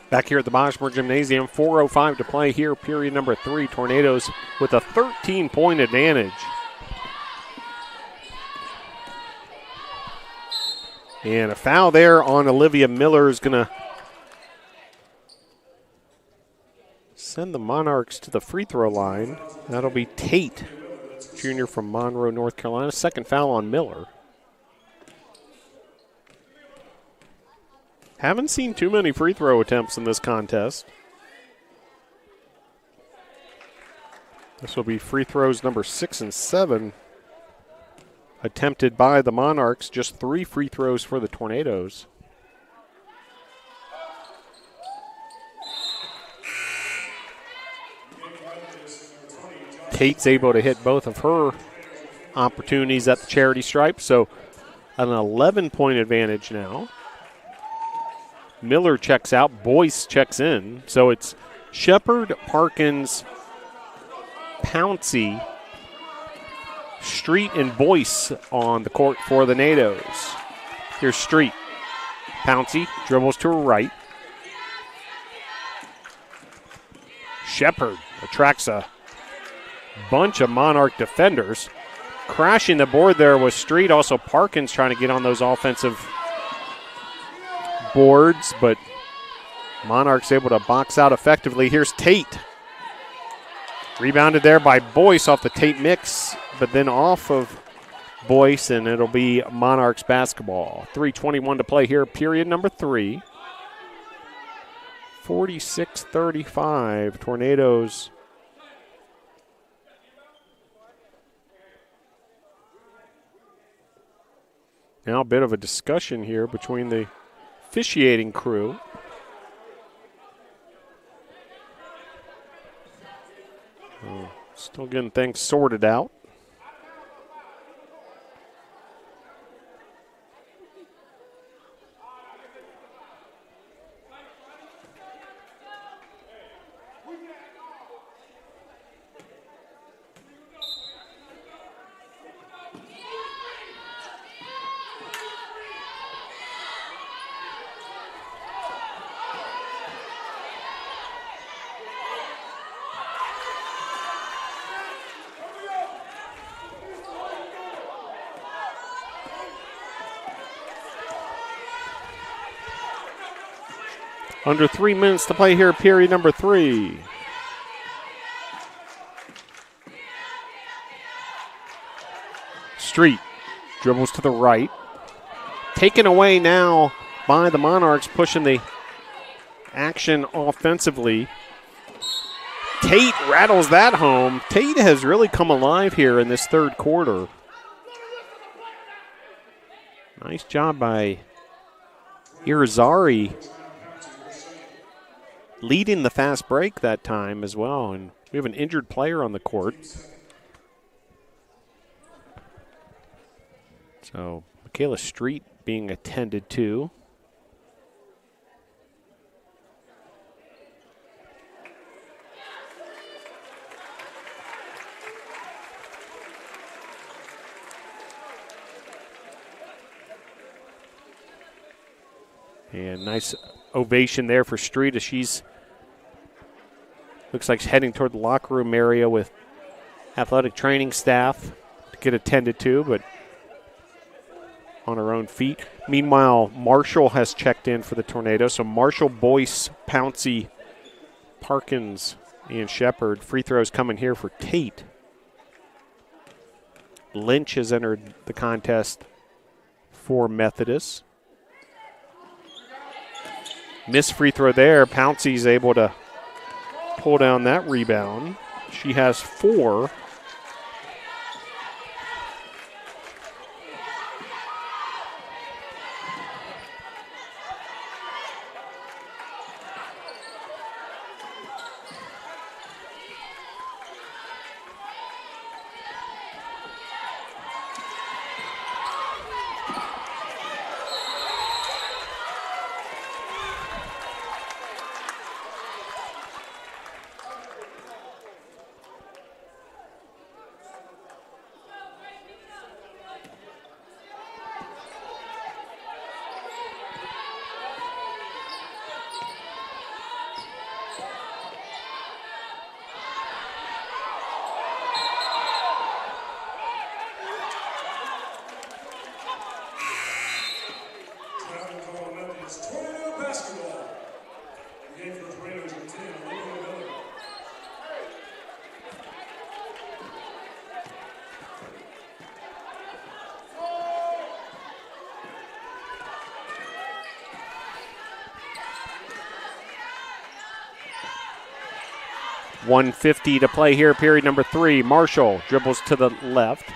Back here at the Boschberg Gymnasium, 4:05 to play here, period number 3. Tornadoes with a 13-point advantage. And a foul there on Olivia Miller is going to send the Monarchs to the free throw line. That'll be Tate, junior from Monroe, North Carolina. Second foul on Miller. Haven't seen too many free throw attempts in this contest. This will be free throws number 6 and 7 attempted by the Monarchs. Just 3 free throws for the Tornadoes. Tate's able to hit both of her opportunities at the charity stripe, so an 11-point advantage now. Miller checks out, Boyce checks in, so it's Shepard, Parkins, Pouncey, Street, and Boyce on the court for the NATOs. Here's Street. Pouncey dribbles to her right. Shepard attracts a bunch of Monarch defenders. Crashing the board there was Street. Also Parkins trying to get on those offensive boards, but Monarchs able to box out effectively. Here's Tate. Rebounded there by Boyce off the Tate mix, but then off of Boyce, and it'll be Monarchs basketball. 3:21 to play here, period number 3. 46-35, Tornadoes. Now a bit of a discussion here between the officiating crew. Still getting things sorted out. Under 3 minutes to play here, period number 3. Street dribbles to the right. Taken away now by the Monarchs, pushing the action offensively. Tate rattles that home. Tate has really come alive here in this third quarter. Nice job by Irizarry, leading the fast break that time as well. And we have an injured player on the court. So Michaela Street being attended to. And nice ovation there for Street as she's looks like she's heading toward the locker room area with athletic training staff to get attended to, but on her own feet. Meanwhile, Marshall has checked in for the Tornadoes. So Marshall, Boyce, Pouncey, Parkins, and Shepard. Free throws coming here for Tate. Lynch has entered the contest for Methodist. Missed free throw there. Pouncey's able to pull down that rebound. She has 4. 1:50 to play here, period number 3. Marshall dribbles to the left,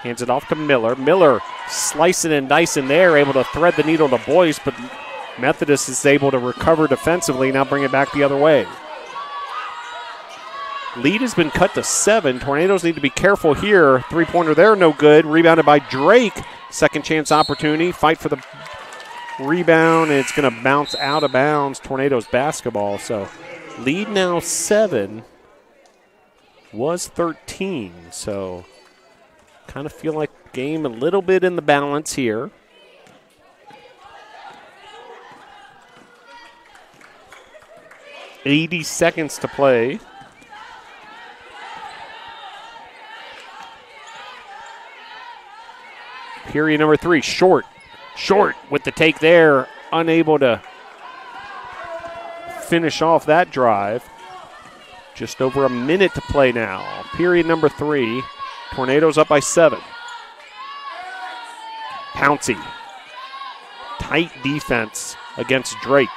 hands it off to Miller. Miller slicing and dicing there, able to thread the needle to Boyce, but Methodist is able to recover defensively, now bring it back the other way. Lead has been cut to 7. Tornadoes need to be careful here. Three-pointer there, no good. Rebounded by Drake. Second chance opportunity. Fight for the rebound, and it's going to bounce out of bounds. Tornadoes basketball. So lead now 7. Was 13. So kind of feel like game a little bit in the balance here. .80 seconds to play. Period number 3, Short. Short with the take there, unable to finish off that drive. Just over a minute to play now. Period number 3, Tornadoes up by 7. Pouncey. Tight defense against Drake.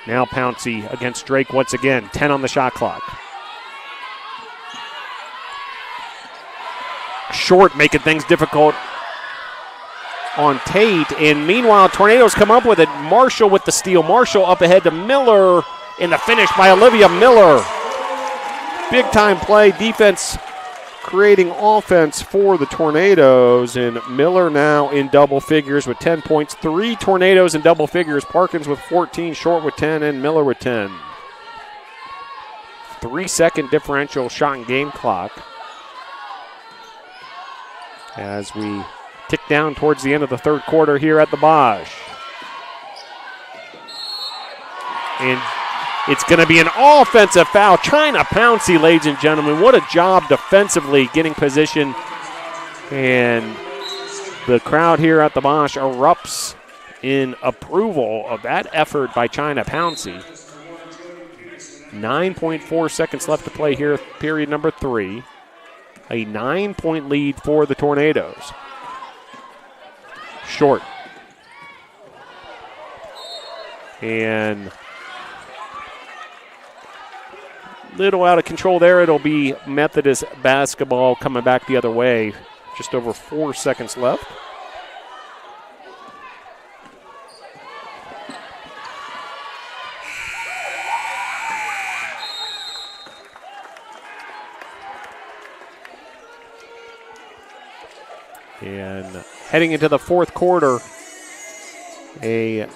Now Pouncey against Drake once again. 10 on the shot clock. Short making things difficult on Tate, and meanwhile, Tornadoes come up with it. Marshall with the steal. Marshall up ahead to Miller, in the finish by Olivia Miller. Big time play, defense creating offense for the Tornadoes, and Miller now in double figures with 10 points. 3 Tornadoes in double figures. Parkins with 14, Short with 10, and Miller with 10. 3-second differential shot and game clock as we tick down towards the end of the third quarter here at the Bosch. And it's going to be an offensive foul. China Pouncey, ladies and gentlemen. What a job defensively getting position. And the crowd here at the Bosch erupts in approval of that effort by China Pouncey. 9.4 seconds left to play here, period number 3. A 9-point lead for the Tornadoes. Short. And little out of control there. It'll be Methodist basketball coming back the other way. Just over 4 seconds left. And heading into the fourth quarter, a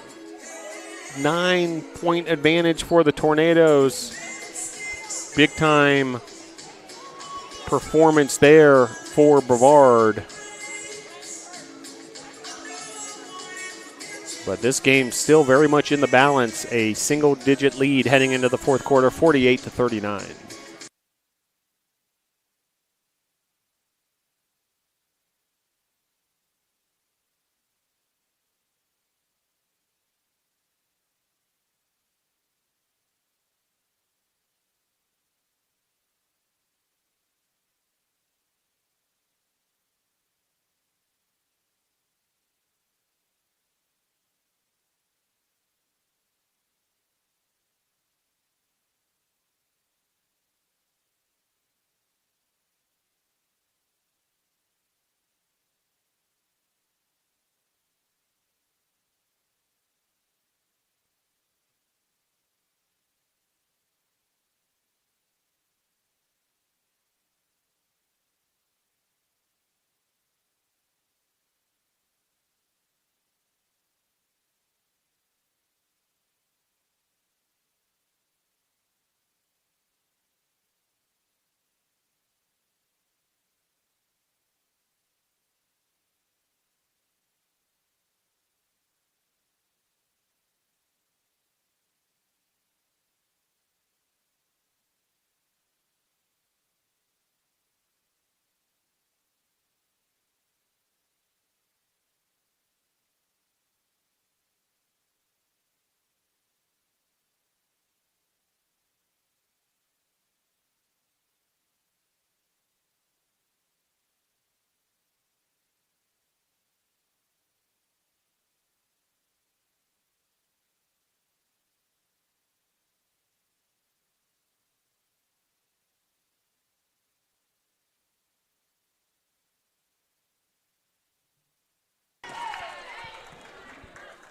9-point advantage for the Tornadoes. Big time performance there for Brevard. But this game still very much in the balance. A single-digit lead heading into the fourth quarter, 48-39.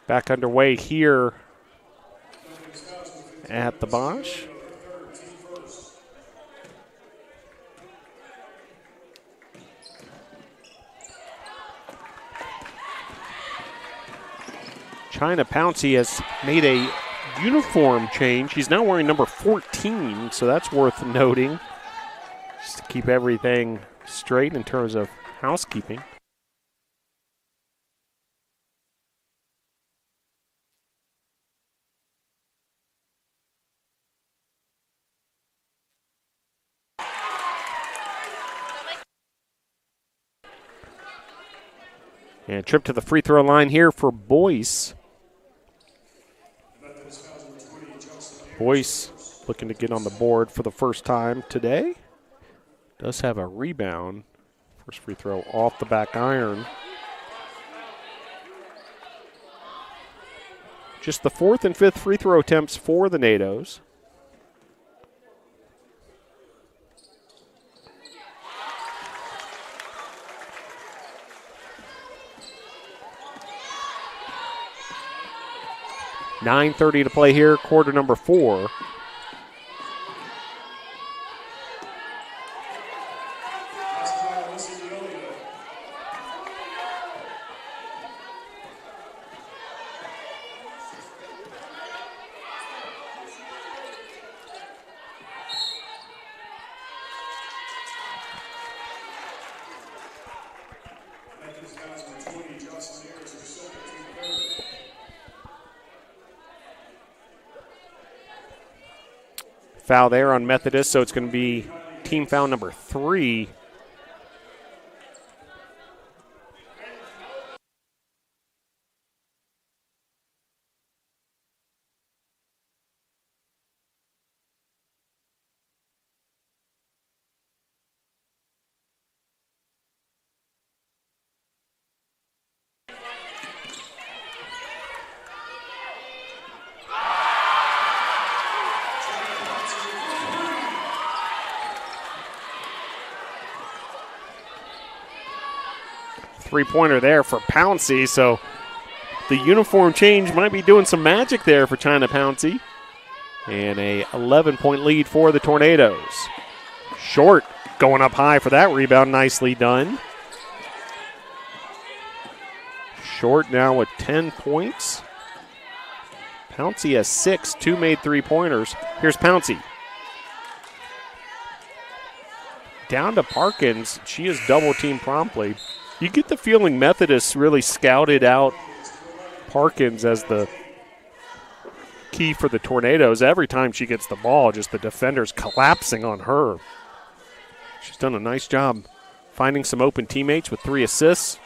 Back underway here at the Bosch. China Pouncey has made a uniform change. He's now wearing number 14, so that's worth noting. Just to keep everything straight in terms of housekeeping. And trip to the free throw line here for Boyce. Boyce looking to get on the board for the first time today. Does have a rebound. First free throw off the back iron. Just the fourth and fifth free throw attempts for the NATOs. .9:30 to play here, quarter number 4. Foul there on Methodist, so it's going to be team foul number 3. Three-pointer there for Pouncey, so the uniform change might be doing some magic there for China Pouncey. And a 11-point lead for the Tornadoes. Short going up high for that rebound, nicely done. Short now with 10 points. Pouncey has 6, 2 made three-pointers. Here's Pouncey. Down to Parkins, she is double-teamed promptly. You get the feeling Methodist really scouted out Parkins as the key for the Tornadoes. Every time she gets the ball, just the defenders collapsing on her. She's done a nice job finding some open teammates with 3 assists.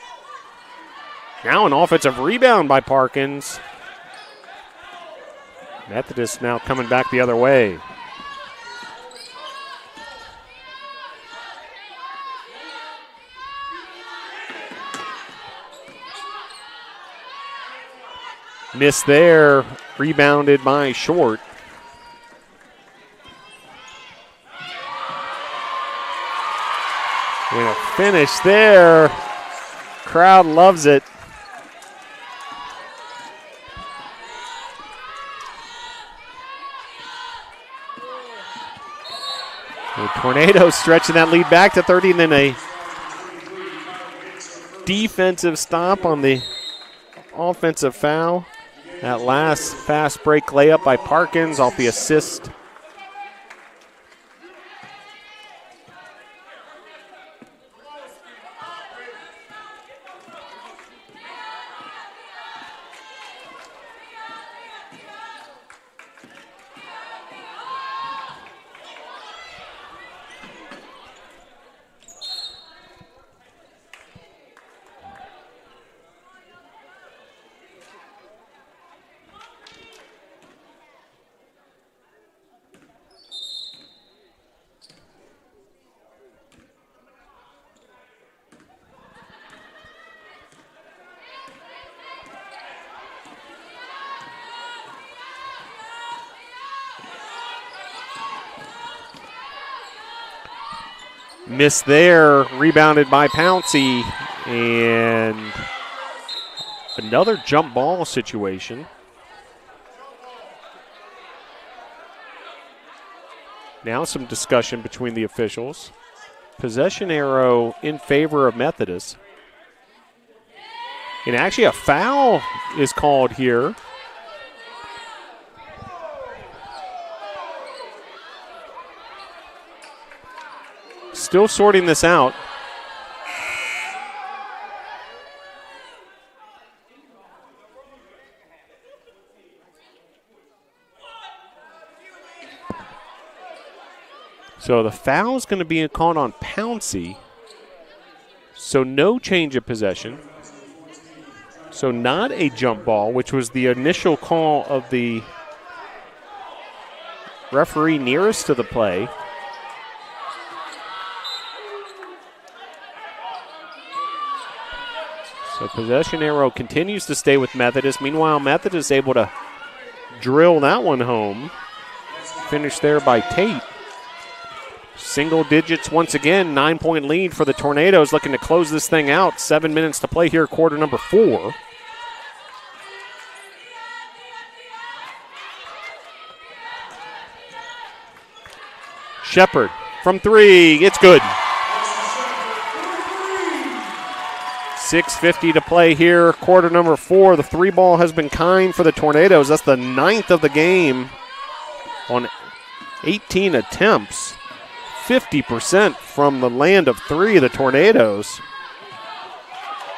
Now an offensive rebound by Parkins. Methodist now coming back the other way. Miss there, rebounded by Short. And a finish there. Crowd loves it. The Tornadoes stretching that lead back to 30, and then a defensive stop on the offensive foul. That last fast break layup by Parkins off the assist. Miss there, rebounded by Pouncey, and Another jump ball situation. Now some discussion between the officials. Possession arrow in favor of Methodist. And actually a foul is called here. Still sorting this out. So the foul is going to be called on Pouncey. So no change of possession. So not a jump ball, which was the initial call of the referee nearest to the play. So possession arrow continues to stay with Methodist. Meanwhile, Methodist able to drill that one home. Finished there by Tate. Single digits once again, 9-point lead for the Tornadoes, looking to close this thing out. 7 minutes to play here, quarter number 4. Shepard from 3, it's good. 6:50 to play here, quarter number 4. The 3 ball has been kind for the Tornadoes. That's the 9th of the game on 18 attempts. 50% from the land of 3, the Tornadoes.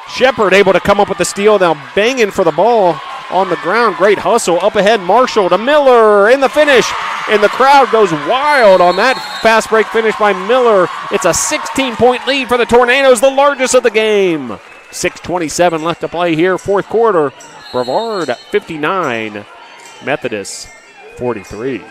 Shepard able to come up with the steal, now banging for the ball on the ground. Great hustle up ahead. Marshall to Miller in the finish, and the crowd goes wild on that fast break finish by Miller. It's a 16-point lead for the Tornadoes, the largest of the game. 6:27 left to play here, fourth quarter. Brevard 59, Methodist 43.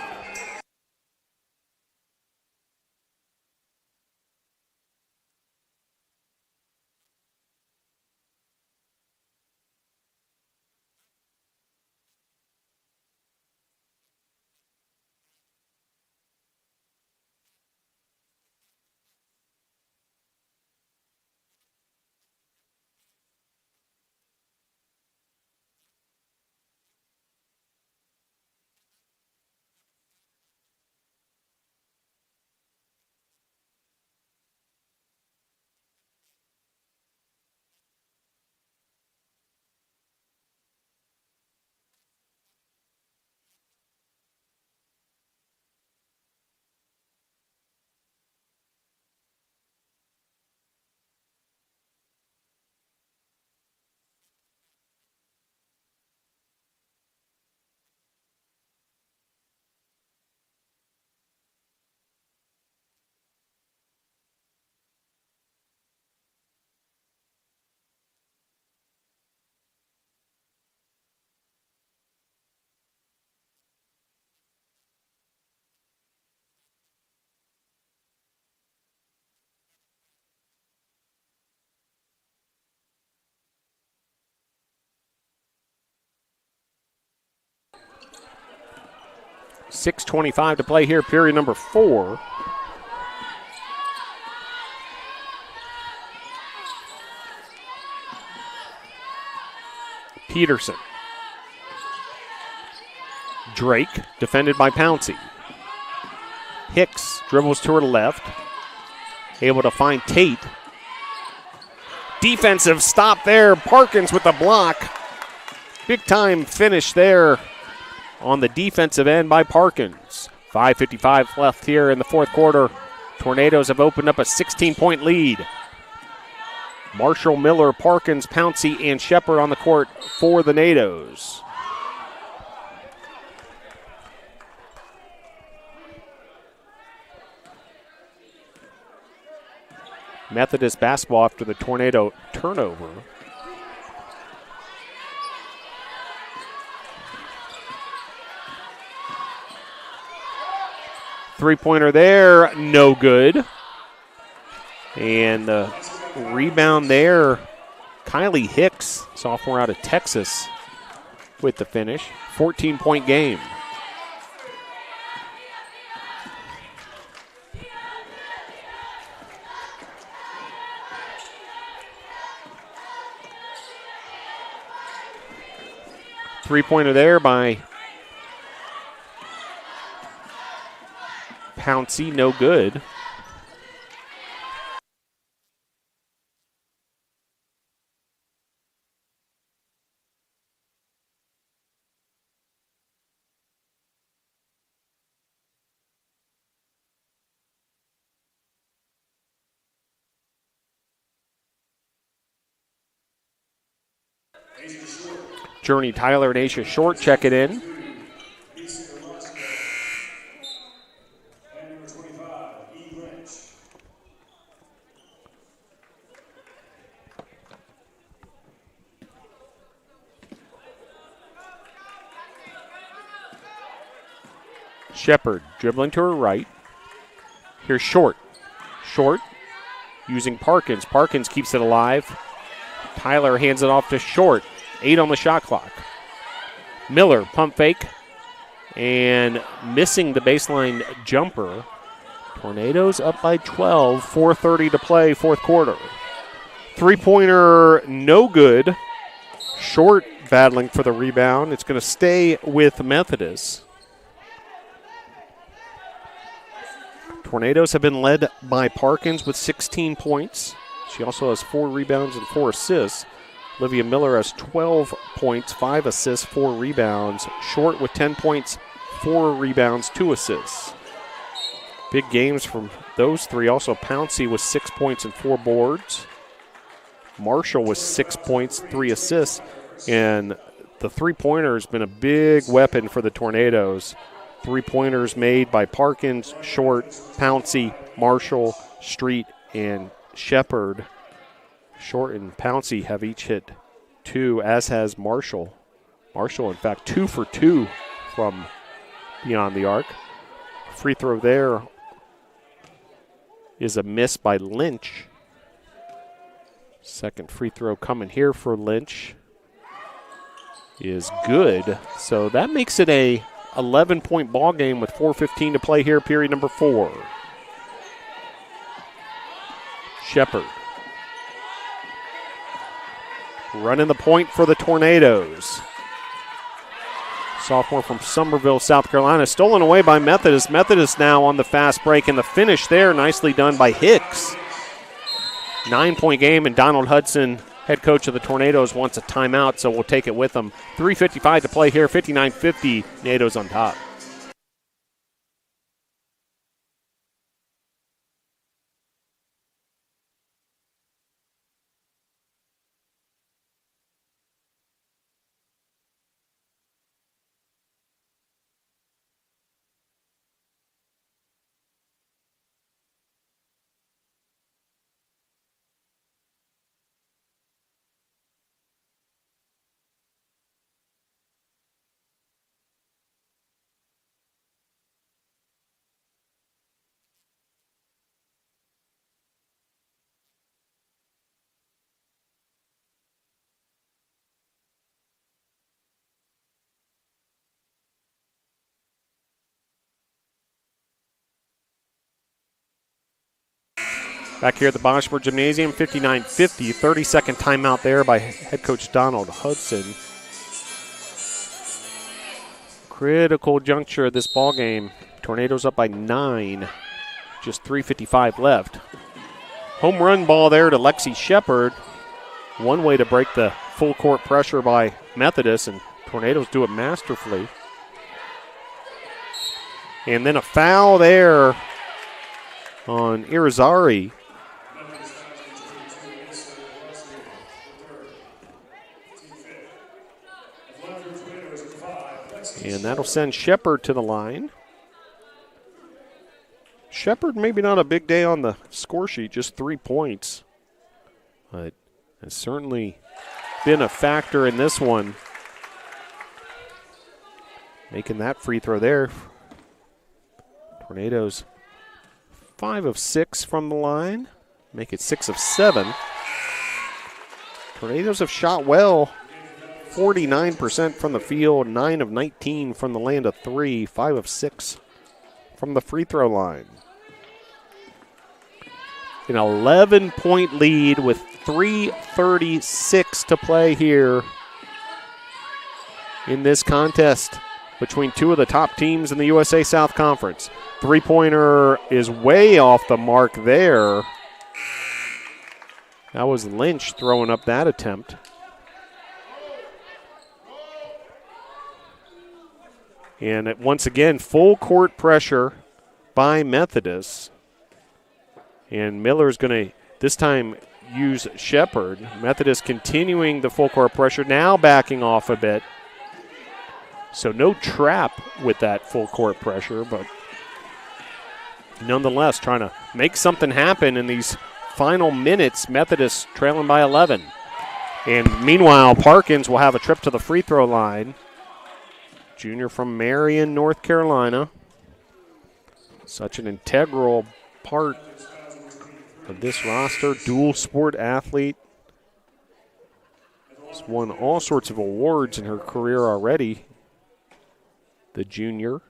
.625 to play here, period number 4. Peterson. Drake, defended by Pouncey. Hicks dribbles to her left. Able to find Tate. Defensive stop there. Parkins with the block. Big time finish there on the defensive end by Parkins. 5:55 left here in the fourth quarter. Tornadoes have opened up a 16-point lead. Marshall, Miller, Parkins, Pouncey, and Shepard on the court for the NATOs. Methodist basketball after the Tornado turnover. Three-pointer there, no good. And the rebound there, Kylie Hicks, sophomore out of Texas, with the finish. 14-point game. Three-pointer there by Pouncey, no good. Journey Tyler and Asia Short check it in. Shepard dribbling to her right. Here's Short. Short using Parkins. Parkins keeps it alive. Tyler hands it off to Short. 8 on the shot clock. Miller, pump fake, and missing the baseline jumper. Tornadoes up by 12, 4:30 to play, fourth quarter. Three-pointer, no good. Short battling for the rebound. It's going to stay with Methodist. Tornadoes have been led by Parkins with 16 points. She also has 4 rebounds and 4 assists. Olivia Miller has 12 points, 5 assists, 4 rebounds. Short with 10 points, 4 rebounds, 2 assists. Big games from those three. Also, Pouncey with 6 points and 4 boards. Marshall with 6 points, 3 assists. And the three-pointer has been a big weapon for the Tornadoes. Three-pointers made by Parkins, Short, Pouncey, Marshall, Street, and Shepard. Short and Pouncey have each hit 2, as has Marshall. Marshall, in fact, 2 for 2 from beyond the arc. Free throw there is a miss by Lynch. Second free throw coming here for Lynch is good. So that makes it a 11-point ball game with 4:15 to play here, period number 4. Shepard running the point for the Tornadoes. Sophomore from Summerville, South Carolina, stolen away by Methodist. Methodist now on the fast break, and the finish there nicely done by Hicks. 9-point game, and Donald Hudson, head coach of the Tornadoes, wants a timeout, so we'll take it with him. 3:55 to play here, 59-50, Tornadoes on top. Back here at the Boschberg Gymnasium, 59-50, 30-second timeout there by head coach Donald Hudson. Critical juncture of this ball game. Tornadoes up by 9, just 3:55 left. Home run ball there to Lexi Shepard. One way to break the full court pressure by Methodist, and Tornadoes do it masterfully. And then a foul there on Irizarry. And that'll send Shepard to the line. Shepard, maybe not a big day on the score sheet, just 3 points. But has certainly been a factor in this one. Making that free throw there. Tornadoes 5 of 6 from the line. Make it 6 of 7. Tornadoes have shot well. 49% from the field, 9 of 19 from the land of 3, 5 of 6 from the free throw line. An 11-point lead with 3:36 to play here in this contest between two of the top teams in the USA South Conference. Three-pointer is way off the mark there. That was Lynch throwing up that attempt. And once again, full court pressure by Methodist. And Miller's going to, this time, use Shepard. Methodist continuing the full court pressure, now backing off a bit. So no trap with that full court pressure, but nonetheless trying to make something happen in these final minutes. Methodist trailing by 11. And meanwhile, Parkins will have a trip to the free throw line. Junior from Marion, North Carolina. Such an integral part of this roster. Dual sport athlete. Has won all sorts of awards in her career already. The junior.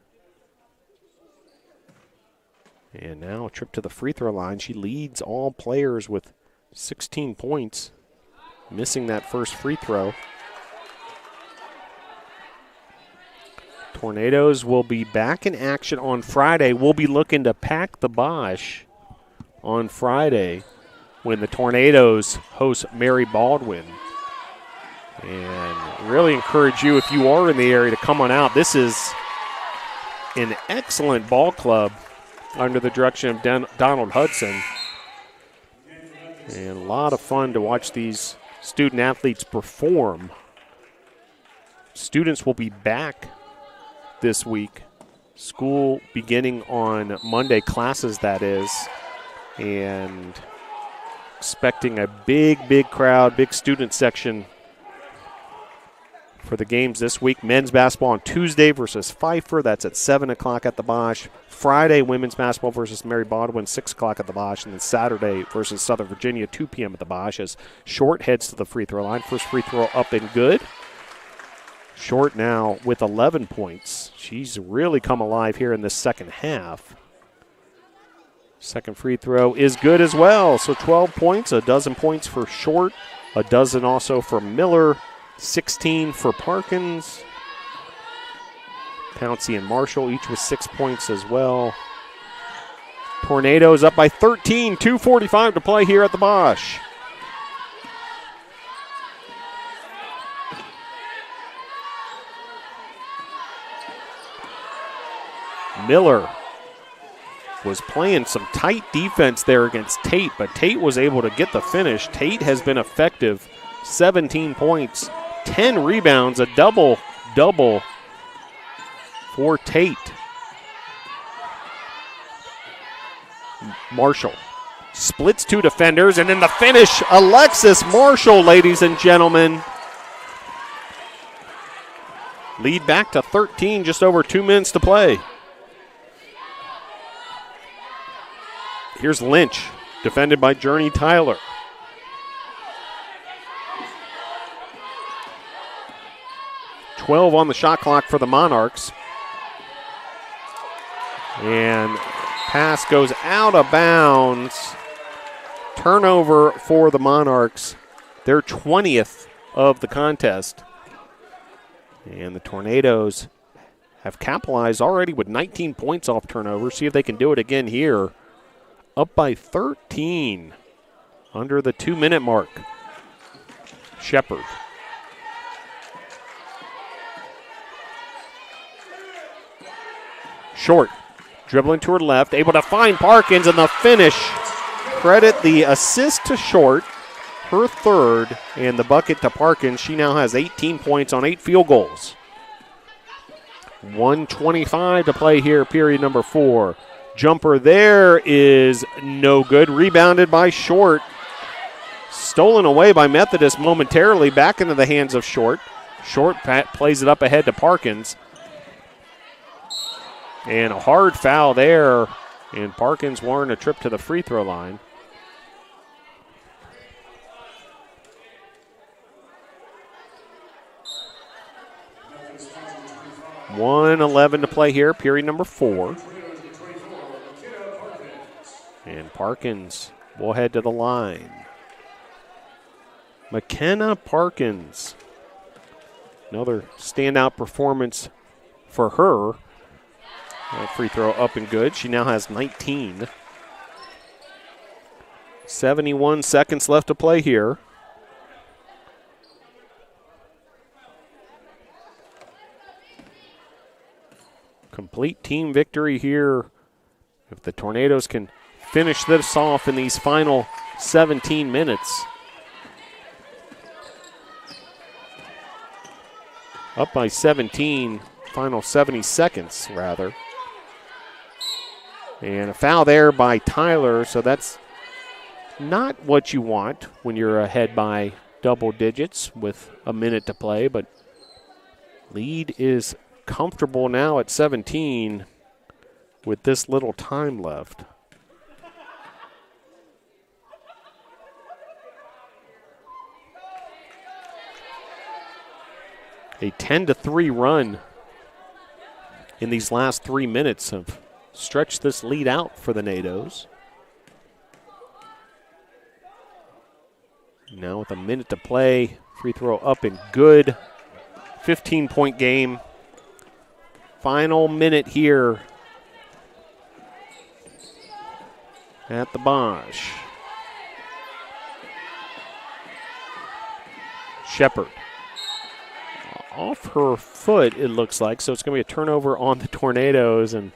And now a trip to the free throw line. She leads all players with 16 points. Missing that first free throw. Tornadoes will be back in action on Friday. We'll be looking to pack the Bosch on Friday when the Tornadoes host Mary Baldwin. And really encourage you, if you are in the area, to come on out. This is an excellent ball club under the direction of Donald Hudson. And a lot of fun to watch these student athletes perform. Students will be back this week. School beginning on Monday, classes that is. And expecting a big crowd, big student section for the games this week. Men's basketball on Tuesday versus Pfeiffer. That's at 7 o'clock at the Bosch. Friday, women's basketball versus Mary Baldwin, 6 o'clock at the Bosch. And then Saturday versus Southern Virginia, 2 p.m. at the Bosch, as Short heads to the free throw line. First free throw up and good. Short now with 11 points. She's really come alive here in this second half. Second free throw is good as well. So 12 points, a dozen points for Short, a dozen also for Miller, 16 for Parkins. Pouncey and Marshall each with 6 points as well. Tornadoes up by 13, 2:45 to play here at the Bosch. Miller was playing some tight defense there against Tate, but Tate was able to get the finish. Tate has been effective, 17 points, 10 rebounds, a double-double for Tate. Marshall splits 2 defenders, and in the finish, Alexis Marshall, ladies and gentlemen. Lead back to 13, just over 2 minutes to play. Here's Lynch, defended by Journey Tyler. .12 on the shot clock for the Monarchs. And pass goes out of bounds. Turnover for the Monarchs. Their 20th of the contest. And the Tornadoes have capitalized already with 19 points off turnover. See if they can do it again here. Up by 13 under the 2-minute mark. Shepard. Short, dribbling to her left, able to find Parkins, and the finish. Credit the assist to Short, her third, and the bucket to Parkins. She now has 18 points on 8 field goals. 1:25 to play here, period number 4. Jumper there is no good. Rebounded by Short. Stolen away by Methodist momentarily, back into the hands of Short. Short plays it up ahead to Parkins. And a hard foul there. And Parkins warned a trip to the free throw line. .111 to play here, period number 4. And Parkins will head to the line. McKenna Parkins, Another standout performance for her. Free throw up and good. She now has 19. 71 seconds left to play here. Complete team victory here. If the Tornadoes can finish this off in these final 17 minutes. Up by 17, final 70 seconds, rather. And a foul there by Tyler, so that's not what you want when you're ahead by double digits with a minute to play, but lead is comfortable now at 17 with this little time left. A 10-3 run in these last 3 minutes have stretched this lead out for the NATOs. Now with a minute to play, free throw up and good. 15-point game. Final minute here at the Bosch. Shepard. Off her foot, it looks like, so it's going to be a turnover on the Tornadoes. And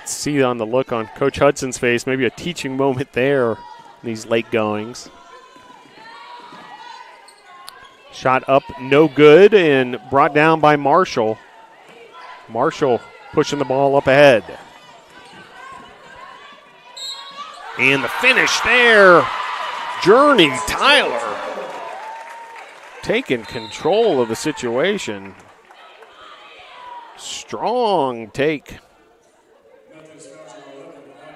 see on the look on Coach Hudson's face, maybe a teaching moment there in these late goings. Shot up, no good, and brought down by Marshall. Marshall pushing the ball up ahead. And the finish there. Journey Tyler taking control of the situation. Strong take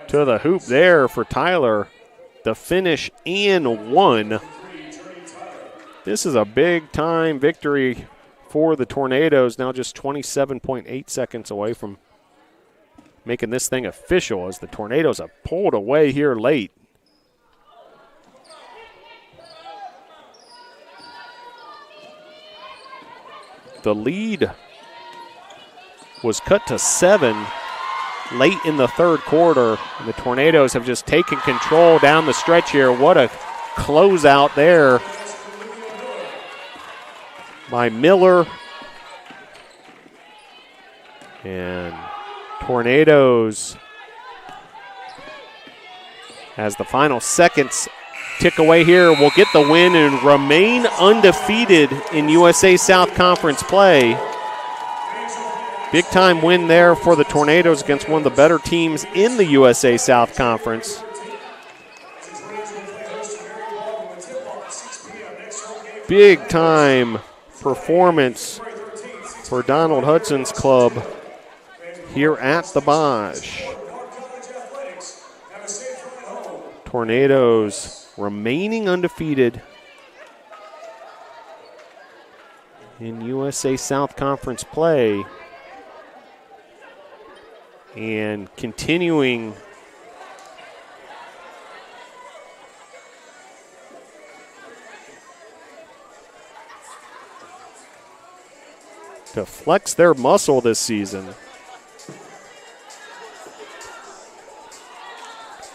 to the hoop there for Tyler. The finish and one. This is a big time victory for the Tornadoes. Now just 27.8 seconds away from making this thing official as the Tornadoes have pulled away here late. The lead was cut to 7 late in the third quarter. And the Tornadoes have just taken control down the stretch here. What a closeout there by Miller. And Tornadoes, as the final seconds tick away here, will get the win and remain undefeated in USA South Conference play. Big time win there for the Tornadoes against one of the better teams in the USA South Conference. Big time performance for Donald Hudson's club here at the Bosch. Tornadoes remaining undefeated in USA South Conference play and continuing to flex their muscle this season.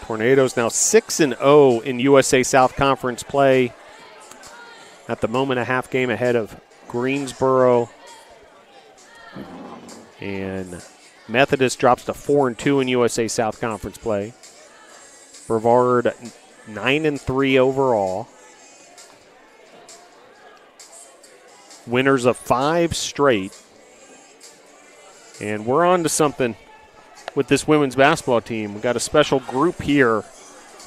Tornadoes now 6-0 in USA South Conference play. At the moment, a half game ahead of Greensboro. And Methodist drops to 4-2 in USA South Conference play. Brevard 9-3 overall. Winners of 5 straight. And we're on to something with this women's basketball team. We've got a special group here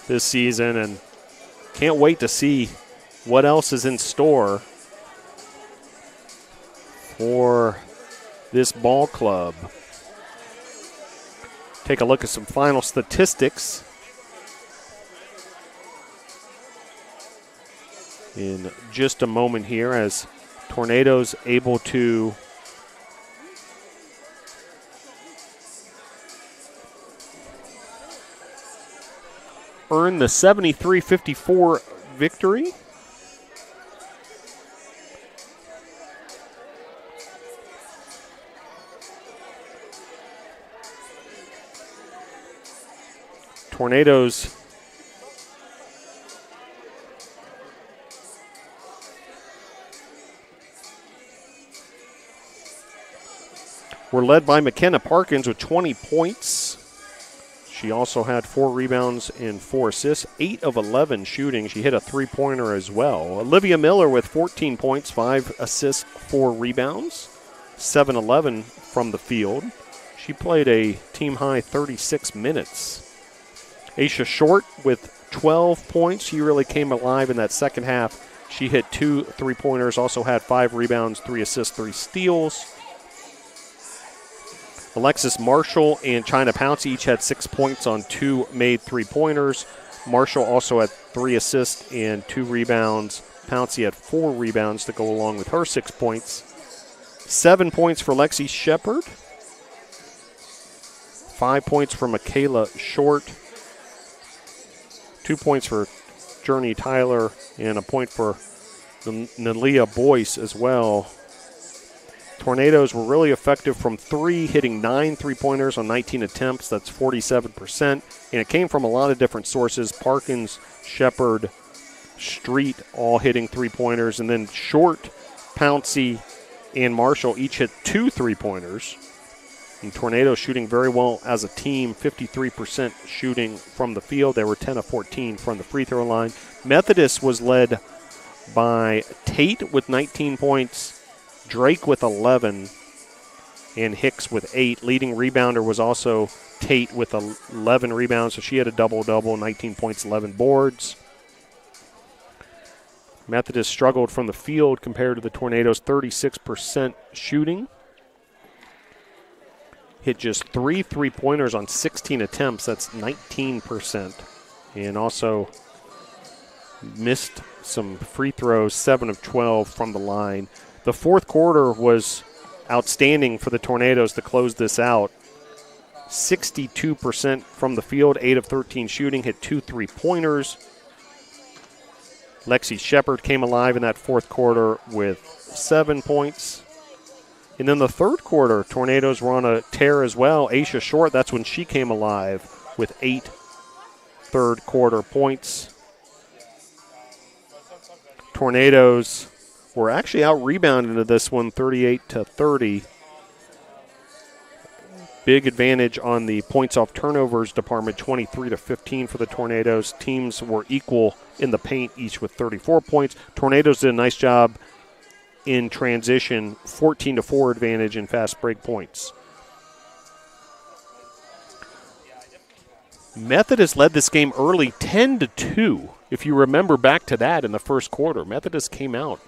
this season and can't wait to see what else is in store for this ball club. Take a look at some final statistics in just a moment here as Tornadoes able to earn the 73-54 victory. Tornadoes were led by McKenna Parkins with 20 points. She also had 4 rebounds and 4 assists, 8 of 11 shooting. She hit a three-pointer as well. Olivia Miller with 14 points, 5 assists, 4 rebounds, 7-11 from the field. She played a team-high 36 minutes. Aisha Short with 12 points. She really came alive in that second half. She hit 2 three-pointers, also had 5 rebounds, 3 assists, 3 steals. Alexis Marshall and China Pouncey each had 6 points on 2 made three-pointers. Marshall also had 3 assists and 2 rebounds. Pouncey had 4 rebounds to go along with her 6 points. 7 points for Lexi Shepard. 5 points for Michaela Short. 2 points for Journey Tyler and a point for Nalia Boyce as well. Tornadoes were really effective from 3, hitting 9 three-pointers on 19 attempts. That's 47%. And it came from a lot of different sources. Parkins, Shepard, Street all hitting three-pointers. And then Short, Pouncey, and Marshall each hit 2 three-pointers. And Tornadoes shooting very well as a team, 53% shooting from the field. They were 10 of 14 from the free throw line. Methodist was led by Tate with 19 points, Drake with 11, and Hicks with 8. Leading rebounder was also Tate with 11 rebounds, so she had a double-double, 19 points, 11 boards. Methodist struggled from the field compared to the Tornadoes, 36% shooting. Hit just 3 three-pointers on 16 attempts. That's 19%. And also missed some free throws, 7 of 12 from the line. The fourth quarter was outstanding for the Tornadoes to close this out. 62% from the field, 8 of 13 shooting, hit 2 three-pointers. Lexi Shepard came alive in that fourth quarter with 7 points. And then the third quarter, Tornadoes were on a tear as well. Aisha Short, that's when she came alive with 8 third quarter points. Tornadoes were actually out-rebounded to this one, 38-30. Big advantage on the points off turnovers department, 23-15 for the Tornadoes. Teams were equal in the paint, each with 34 points. Tornadoes did a nice job in transition, 14-4 advantage in fast break points. Methodist led this game early, 10-2. If you remember back to that in the first quarter, Methodist came out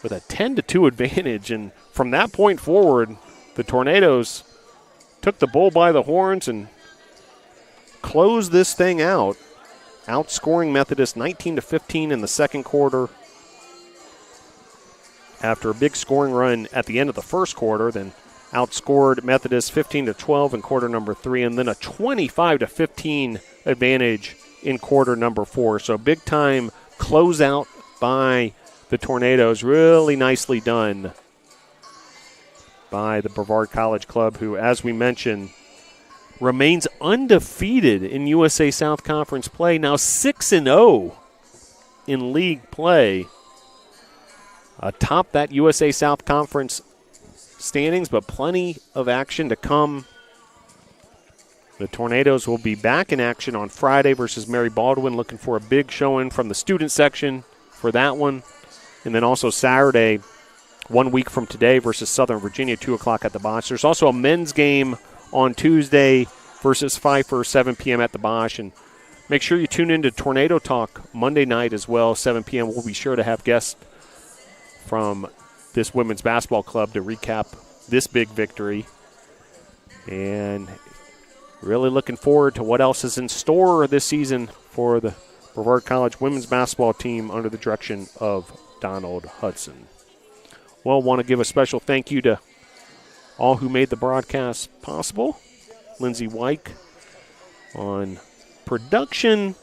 with a 10-2 advantage, and from that point forward, the Tornadoes took the bull by the horns and closed this thing out, outscoring Methodist 19-15 in the second quarter. After a big scoring run at the end of the first quarter, then outscored Methodist 15-12 in quarter number 3, and then a 25-15 advantage in quarter number 4. So big time closeout by the Tornadoes, really nicely done by the Brevard College Club, who, as we mentioned, remains undefeated in USA South Conference play, now 6-0 in league play. Atop that USA South Conference standings, but plenty of action to come. The Tornadoes will be back in action on Friday versus Mary Baldwin, looking for a big showing from the student section for that one. And then also Saturday, 1 week from today, versus Southern Virginia, 2 o'clock at the Bosch. There's also a men's game on Tuesday versus Pfeiffer, 7 p.m. at the Bosch. And make sure you tune in to Tornado Talk Monday night as well, 7 p.m. We'll be sure to have guests from this women's basketball club to recap this big victory. And really looking forward to what else is in store this season for the Brevard College women's basketball team under the direction of Donald Hudson. Well, want to give a special thank you to all who made the broadcast possible. Lindsey Wyke on production,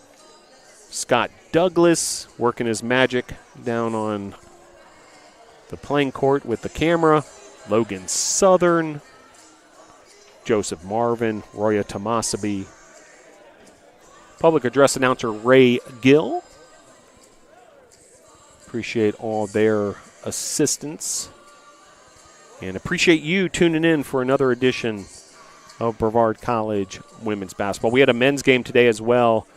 Scott Douglas working his magic down on the playing court with the camera. Logan Southern, Joseph Marvin, Roya Tomasabi, public address announcer Ray Gill. Appreciate all their assistance. And appreciate you tuning in for another edition of Brevard College women's basketball. We had a men's game today as well.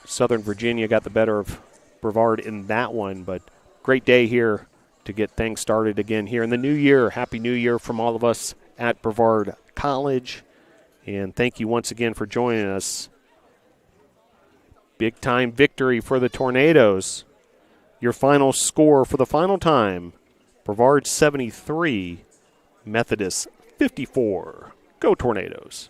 Southern Virginia got the better of Brevard in that one, but great day here to get things started again here in the new year. Happy New Year from all of us at Brevard College. And thank you once again for joining us. Big time victory for the Tornadoes. Your final score for the final time, Brevard 73, Methodist 54. Go Tornadoes.